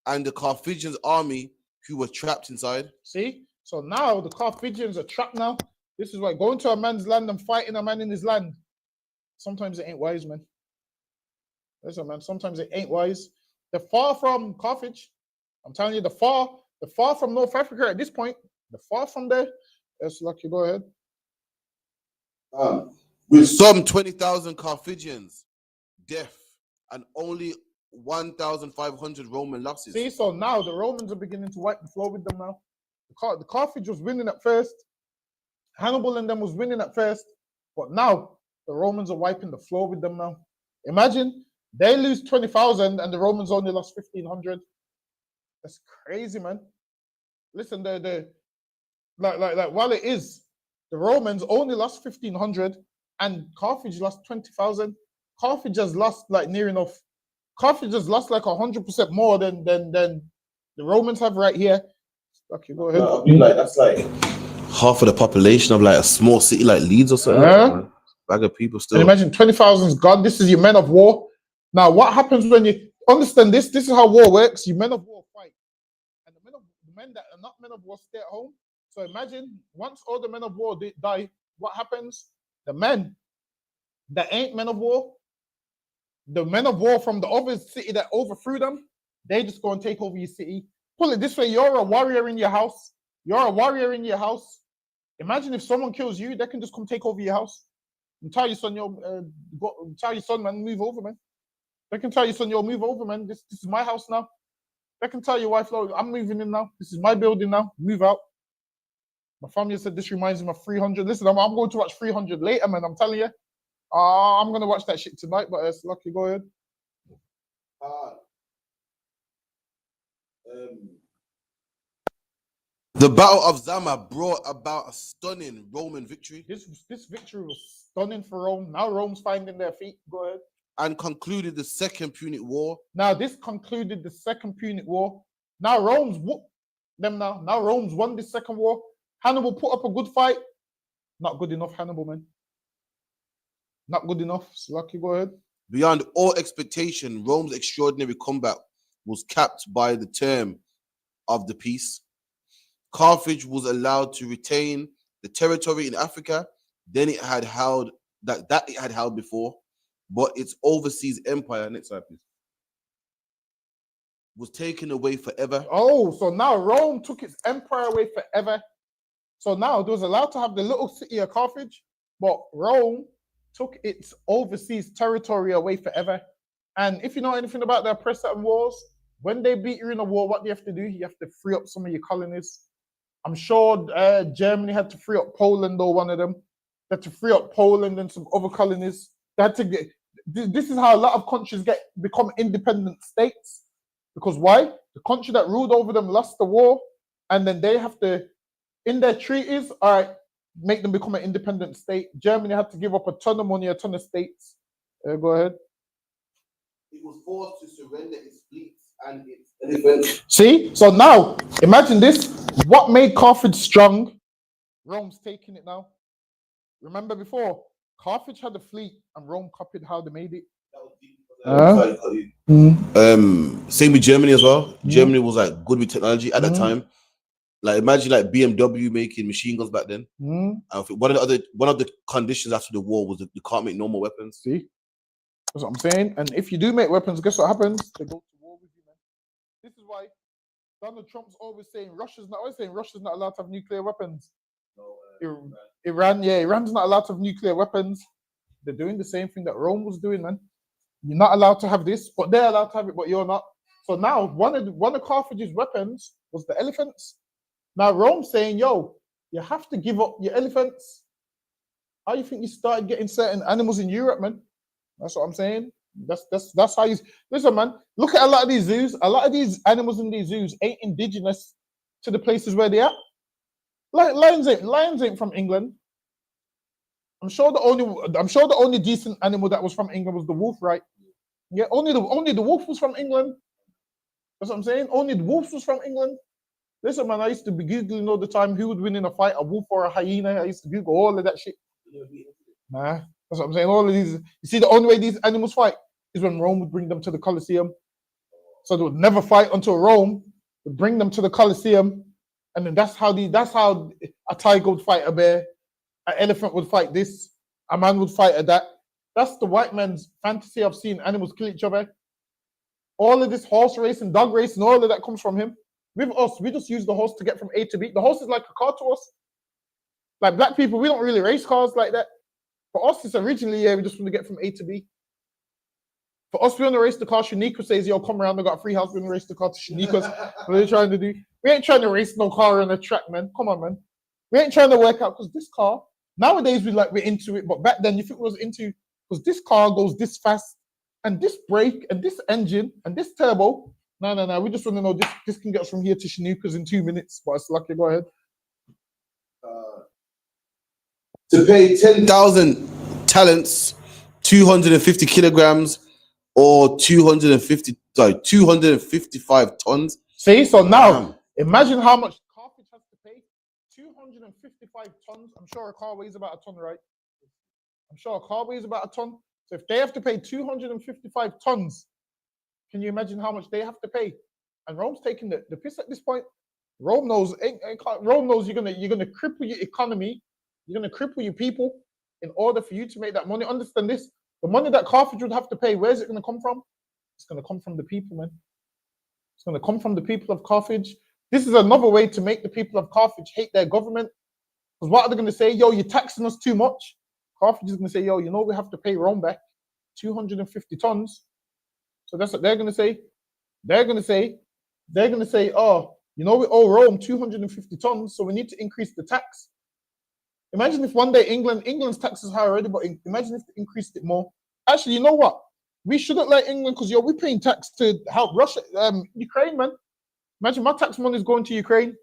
and the Carthaginian army who were trapped inside. See? So now the Carthaginians are trapped now. This is why going to a man's land and fighting a man in his land, sometimes it ain't wise, man. Listen, man, sometimes it ain't wise. They're far from Carthage. I'm telling you, they're far from North Africa at this point. They're far from there. That's lucky. Go ahead. With some 20,000 Carthaginians deaf and only 1,500 Roman losses. See, so now the Romans are beginning to wipe the floor with them now. The Carthage was winning at first. Hannibal and them was winning at first. But now The Romans are wiping the floor with them now. Imagine they lose 20,000 and the Romans only lost 1,500. That's crazy, man. Listen, like while it is, the Romans only lost 1,500 and Carthage lost 20,000. Carthage has lost like near enough. Carthage has lost like 100% more than the Romans have right here. Okay, go ahead. I mean, like that's like half of the population of like a small city like Leeds or something. Like bag of people still. And imagine 20,000 is gone. This is your men of war. Now, what happens when you understand this? This is how war works. Your men of war fight, and the men that are not men of war stay at home. So imagine once all the men of war die, what happens? The men that ain't men of war, the men of war from the other city that overthrew them, they just go and take over your city. Pull it this way: you're a warrior in your house. You're a warrior in your house. Imagine if someone kills you, they can just come take over your house. And tell your son, tell your son, man, move over, man. They can tell your son, move over, man. This is my house now. They can tell your wife, look, I'm moving in now. This is my building now. Move out. My family said this reminds him of 300. Listen, I'm going to watch 300 later, man. I'm telling you. I'm going to watch that shit tonight, but it's lucky. Go ahead. The Battle of Zama brought about a stunning Roman victory. This victory was stunning for Rome. Now Rome's finding their feet. Go ahead. And concluded the Second Punic War. Now this concluded the Second Punic War. Now Rome's whooped them now. Now Rome's won this second war. Hannibal put up a good fight. Not good enough, Hannibal, man. Not good enough. Lucky, go ahead. Beyond all expectation, Rome's extraordinary combat was capped by the term of the peace. Carthage was allowed to retain the territory in Africa than it had held that it had held before, but its overseas empire, next slide please, was taken away forever. Oh, so now Rome took its empire away forever. So now it was allowed to have the little city of Carthage, but Rome took its overseas territory away forever. And if you know anything about the oppressor and wars, when they beat you in a war, what do you have to do? You have to free up some of your colonies. I'm sure Germany had to free up Poland or one of them. They had to free up Poland and some other colonies. They had to get. This is how a lot of countries become independent states. Because why? The country that ruled over them lost the war, and then they have to, in their treaties, all right, make them become an independent state. Germany had to give up a ton of money, a ton of states. Go ahead. It was forced to surrender its fleets and its elephants. See? So now, imagine this. What made Carthage strong? Rome's taking it now. Remember before, Carthage had a fleet and Rome copied how they made it. Same with Germany as well. Germany was like good with technology at that time. Like imagine like BMW making machine guns back then. I think one of the conditions after the war was that you can't make no more weapons. See, that's what I'm saying. And if you do make weapons, guess what happens? They go to war with you, man. This is why Donald Trump's always saying Russia's not allowed to have nuclear weapons. Iran's not allowed to have nuclear weapons. They're doing the same thing that Rome was doing, man. You're not allowed to have this, but they're allowed to have it, but you're not. So now one of Carthage's weapons was the elephants. Now Rome's saying, yo, you have to give up your elephants. How you think you started getting certain animals in Europe, man? That's what I'm saying. That's how you listen, man. Look at a lot of these zoos. A lot of these animals in these zoos ain't indigenous to the places where they are. Like lions ain't from England. I'm sure the only decent animal that was from England was the wolf, right? Yeah, only the wolf was from England. That's what I'm saying. Only the wolf was from England. Listen, man, I used to be Googling all the time who would win in a fight, a wolf or a hyena. I used to Google all of that shit. Nah, that's what I'm saying. All of these, you see, the only way these animals fight is when Rome would bring them to the Colosseum. So they would never fight until Rome would bring them to the Colosseum, and then that's how a tiger would fight a bear, an elephant would fight this, a man would fight a that. That's the white man's fantasy of seeing animals kill each other. All of this horse racing, dog racing, all of that comes from him. With us, we just use the horse to get from A to B. The horse is like a car to us. Like black people, we don't really race cars like that. For us, it's originally, we just want to get from A to B. For us, we want to race the car. Shaniqua says, yo, come around, I got a free house. We want to race the car to Shaniqua's. What are they trying to do? We ain't trying to race no car on the track, man. Come on, man. We ain't trying to work out because this car Nowadays we're into it, but back then you think we was into, because this car goes this fast, and this brake, and this engine, and this turbo. No. We just want to know this can get us from here to Chinookas in 2 minutes. But it's lucky. Go ahead. To pay 10,000 talents, 250 kilograms, or 255 tons. See, so now imagine how much Carthage has to pay. 255 tons. I'm sure a car weighs about a ton, right? I'm sure a car weighs about a ton. So if they have to pay 255 tons, can you imagine how much they have to pay? And Rome's taking the piss at this point. Rome knows you're gonna cripple your economy, you're gonna cripple your people in order for you to make that money. Understand this: the money that Carthage would have to pay, where's it gonna come from? It's gonna come from the people, man. It's gonna come from the people of Carthage. This is another way to make the people of Carthage hate their government. Because what are they gonna say? Yo, you're taxing us too much. Carthage is gonna say, yo, you know we have to pay Rome back 250 tons. So that's what they're gonna say. They're gonna say, oh, you know we owe Rome 250 tons, so we need to increase the tax. Imagine if one day England's tax is high already, but imagine if they increased it more. Actually, you know what? We shouldn't let England, because we're paying tax to help Russia, Ukraine, man. Imagine my tax money is going to Ukraine.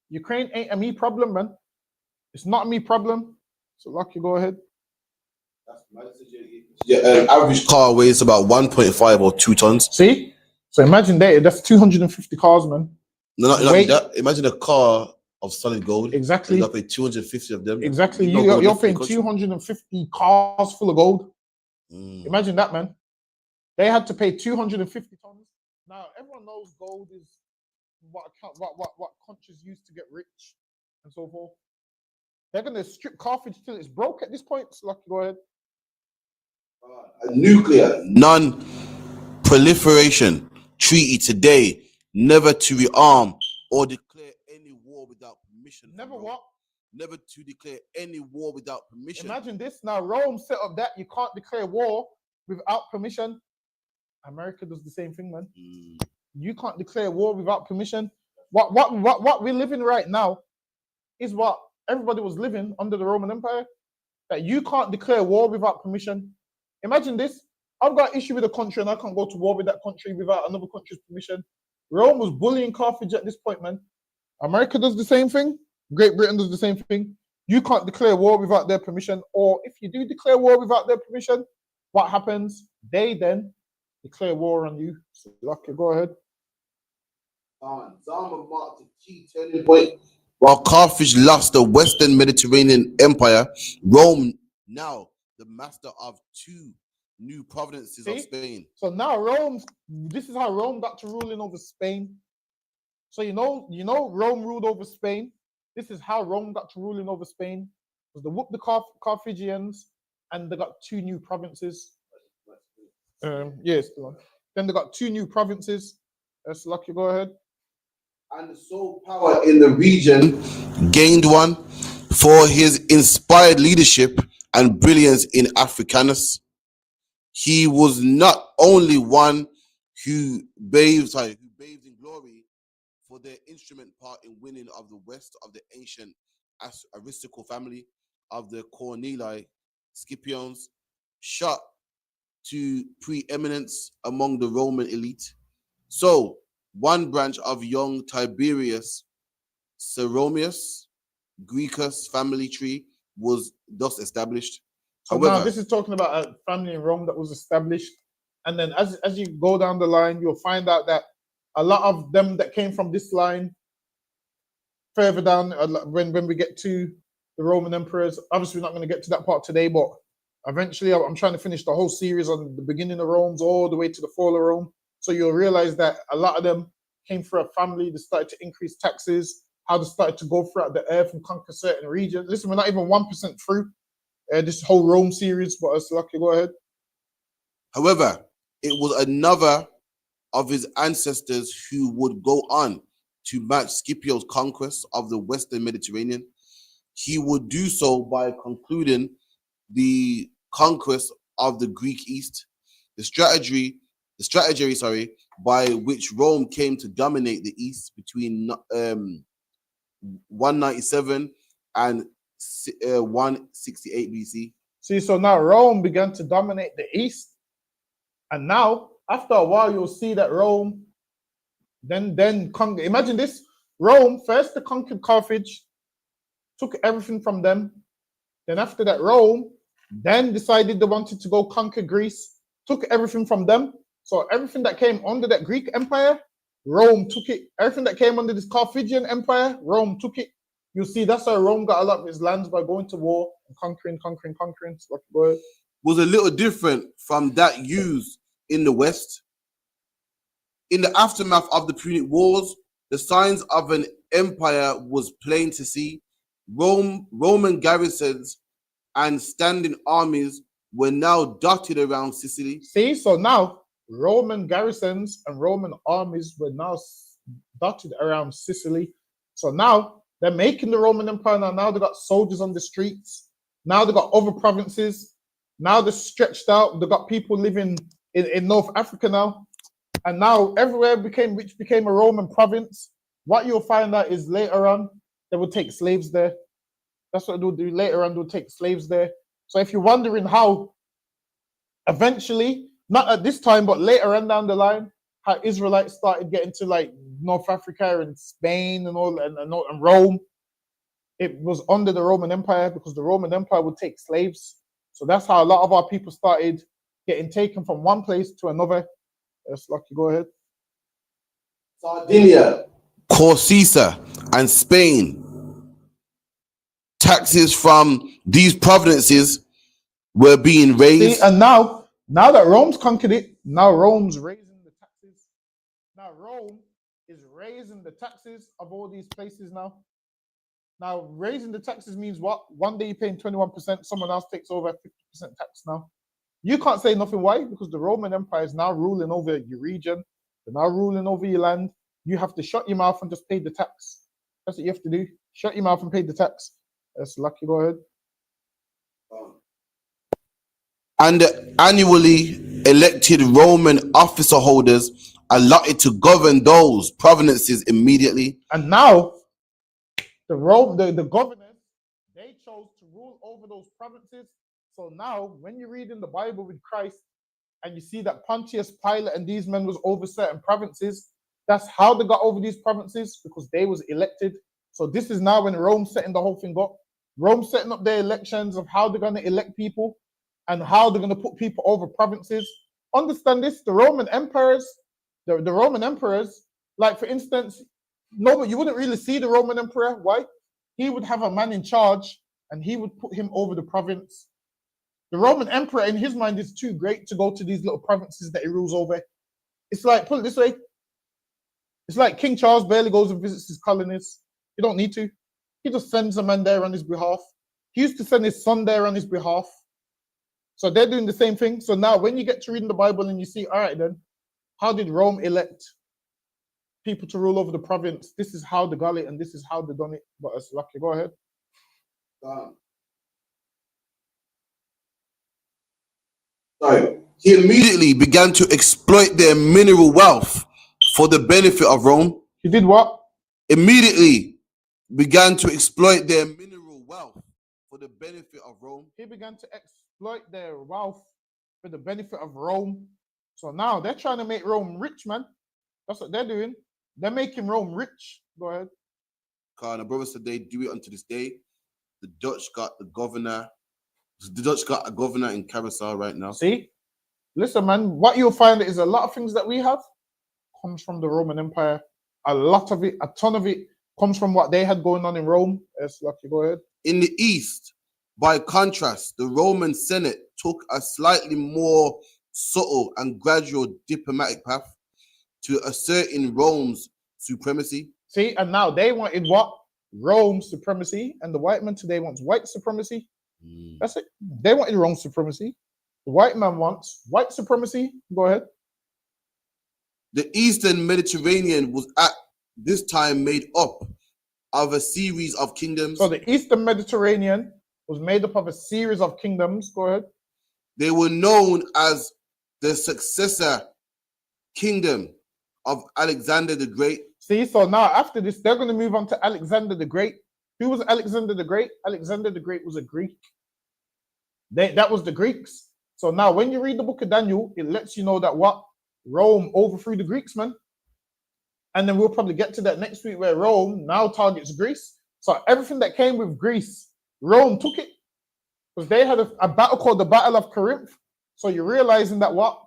Ukraine ain't a me problem, man. It's not a me problem. So lucky, go ahead. Yeah, average car weighs about 1.5 or 2 tons. See? So imagine that's 250 cars, man. No, imagine a car of solid gold. Exactly. You got to pay 250 of them. Exactly. You're paying 250 cars full of gold. Imagine that, man. They had to pay 250 tons. Now everyone knows gold is what countries use to get rich and so forth. They're gonna strip Carthage till it's broke at this point. So lucky, go ahead. A nuclear non-proliferation treaty today, never to rearm or declare any war without permission. Never what? Never to declare any war without permission. Imagine this. Now Rome set up that you can't declare war without permission. America does the same thing, man. You can't declare war without permission. What we're living right now is what everybody was living under the Roman Empire. That you can't declare war without permission. Imagine this. I've got an issue with a country and I can't go to war with that country without another country's permission. Rome was bullying Carthage at this point, man. America does the same thing. Great Britain does the same thing. You can't declare war without their permission. Or if you do declare war without their permission, what happens? They then declare war on you. So, lucky, go ahead. Zama marked a key turning point. While Carthage lost the Western Mediterranean Empire, Rome now the master of 2 new provinces of Spain. So now this is how Rome got to ruling over Spain. So you know Rome ruled over Spain. This is how Rome got to ruling over Spain. Because they whooped the Carthaginians and they got 2 new provinces. Yes. Then they got 2 new provinces. That's lucky, go ahead. And the sole power in the region gained one for his inspired leadership and brilliance in Africanus. He was not only one who bathed in glory for their instrument part in winning of the west of the ancient aristocratical family of the Cornelii Scipions, shot to preeminence among the Roman elite. So, one branch of young Tiberius Ceromius Greecus family tree was thus established. So now this is talking about a family in Rome that was established. And then as you go down the line, you'll find out that a lot of them that came from this line, further down, when we get to the Roman emperors, obviously we're not going to get to that part today, but eventually I'm trying to finish the whole series on the beginning of Rome all the way to the fall of Rome. So you'll realize that a lot of them came through a family that started to increase taxes, how they started to go throughout the earth and conquer certain regions. Listen, we're not even 1% through this whole Rome series, but it's lucky. Go ahead. However, it was another of his ancestors who would go on to match Scipio's conquest of the Western Mediterranean. He would do so by concluding the conquest of the Greek East, the strategy by which Rome came to dominate the East between 197 and 168 BC. See, so now Rome began to dominate the East. And now, after a while, you'll see that Rome then conquer. Imagine this. Rome first conquered Carthage, took everything from them. Then after that, Rome then decided they wanted to go conquer Greece, took everything from them. So everything that came under that Greek Empire, Rome took it. Everything that came under this Carthaginian Empire, Rome took it. You see, that's how Rome got a lot of his lands, by going to war and conquering. Was a little different from that used in the West. In the aftermath of the Punic Wars, the signs of an empire was plain to see. Roman garrisons and standing armies were now dotted around Sicily. See, so now Roman garrisons and Roman armies were now dotted around Sicily. So now they're making the Roman Empire. Now they got soldiers on the streets. Now they got other provinces. Now they're stretched out. They got people living in North Africa now. And now everywhere became a Roman province. What you'll find out is later on, they will take slaves there. That's what they'll do. Later on, they'll take slaves there. So if you're wondering how eventually, not at this time, but later on down the line, how Israelites started getting to like North Africa and Spain and all and Rome, it was under the Roman Empire, because the Roman Empire would take slaves. So that's how a lot of our people started getting taken from one place to another. Yes, Lucky, go ahead. Sardinia, Corsica, and Spain. Taxes from these provinces were being raised. See, and now that Rome's conquered it, now Rome's raising the taxes. Now Rome is raising the taxes of all these places now. Now, raising the taxes means what? One day you're paying 21%, someone else takes over 50% tax now. You can't say nothing. Why? Because the Roman Empire is now ruling over your region. They're now ruling over your land. You have to shut your mouth and just pay the tax. That's what you have to do. Shut your mouth and pay the tax. That's Lucky, go ahead. And the annually elected Roman officer holders allotted to govern those provinces immediately. And now, the governors, they chose to rule over those provinces. So now, when you read in the Bible with Christ, and you see that Pontius Pilate and these men was over certain provinces, that's how they got over these provinces, because they was elected. So this is now when Rome's setting the whole thing up. Rome's setting up their elections of how they're going to elect people and how they're going to put people over provinces. Understand this, the Roman emperors, like for instance, no, but you wouldn't really see the Roman emperor. Why? He would have a man in charge and he would put him over the province. The Roman emperor, in his mind, is too great to go to these little provinces that he rules over. It's like, put it this way, it's like King Charles barely goes and visits his colonies. He don't need to. He just sends a man there on his behalf. He used to send his son there on his behalf. So they're doing the same thing. So now when you get to reading the Bible and you see, all right then, how did Rome elect people to rule over the province? This is how they got it and this is how they done it. But it's Lucky, go ahead. So he immediately began to exploit their mineral wealth for the benefit of Rome. He did what? Immediately began to exploit their mineral wealth for the benefit of Rome. He began to exploit their wealth for the benefit of Rome. So now they're trying to make Rome rich, man. That's what they're doing. They're making Rome rich. Go ahead. The brother said they do it unto this day. The Dutch got the governor. The Dutch got a governor in Carousel right now. See? Listen, man, what you'll find is a lot of things that we have comes from the Roman Empire. A lot of it, a ton of it comes from what they had going on in Rome. Yes, Lucky, go ahead. In the East, by contrast, the Roman Senate took a slightly more subtle and gradual diplomatic path to asserting Rome's supremacy. See, and now they wanted what? Rome's supremacy, and the white man today wants white supremacy. That's it. They wanted Rome supremacy. The white man wants white supremacy. Go ahead. The Eastern Mediterranean was at this time made up of a series of kingdoms. So the Eastern Mediterranean was made up of a series of kingdoms. Go ahead. They were known as the successor kingdom of Alexander the Great. See, so now after this, they're going to move on to Alexander the Great. Who was Alexander the Great? Alexander the Great was a Greek. That was the Greeks. So now when you read the book of Daniel, it lets you know that what? Rome overthrew the Greeks, man. And then we'll probably get to that next week where Rome now targets Greece. So everything that came with Greece, Rome took it. Because they had a battle called the Battle of Corinth. So you're realizing that what?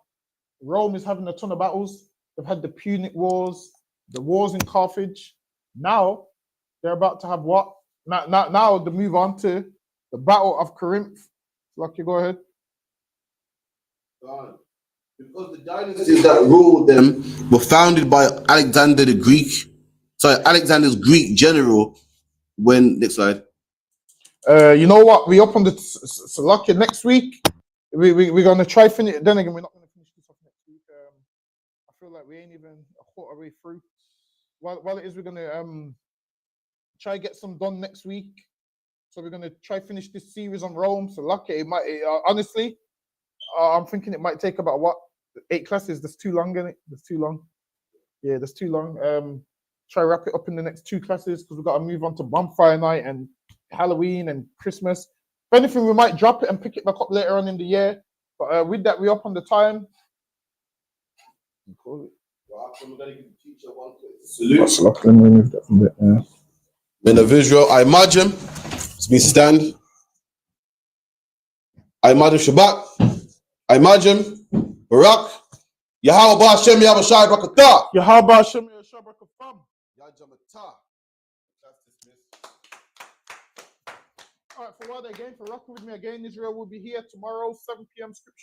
Rome is having a ton of battles. They've had the Punic Wars, the wars in Carthage. Now they're about to have what? Now to move on to the Battle of Corinth. Lucky, go ahead. Because the dynasties that ruled them were founded by Alexander the Greek. Sorry, Alexander's Greek general. When next slide. You know what? We up on the so lucky next week. We're gonna try finish. Then again, we're not gonna finish this off next week. I feel like we ain't even a quarter way through. While it is, we're gonna try get some done next week. So we're gonna try finish this series on Rome. So lucky, it might honestly, I'm thinking it might take about what 8 classes. That's too long, isn't it? That's too long. Yeah, that's too long. Try wrap it up in the next 2 classes because we've got to move on to bonfire night and Halloween and Christmas. If anything, we might drop it and pick it back up later on in the year. But with that, we're up on the time. In the visual, I imagine it's me stand. I imagine Shabbat. I imagine Barak. Yahweh Hashem Yahweh Barakatah. Yahweh Hashem Yahweh Barakatah. All right, for what again, for rocking with me again, Israel will be here tomorrow, 7 p.m. Scripture.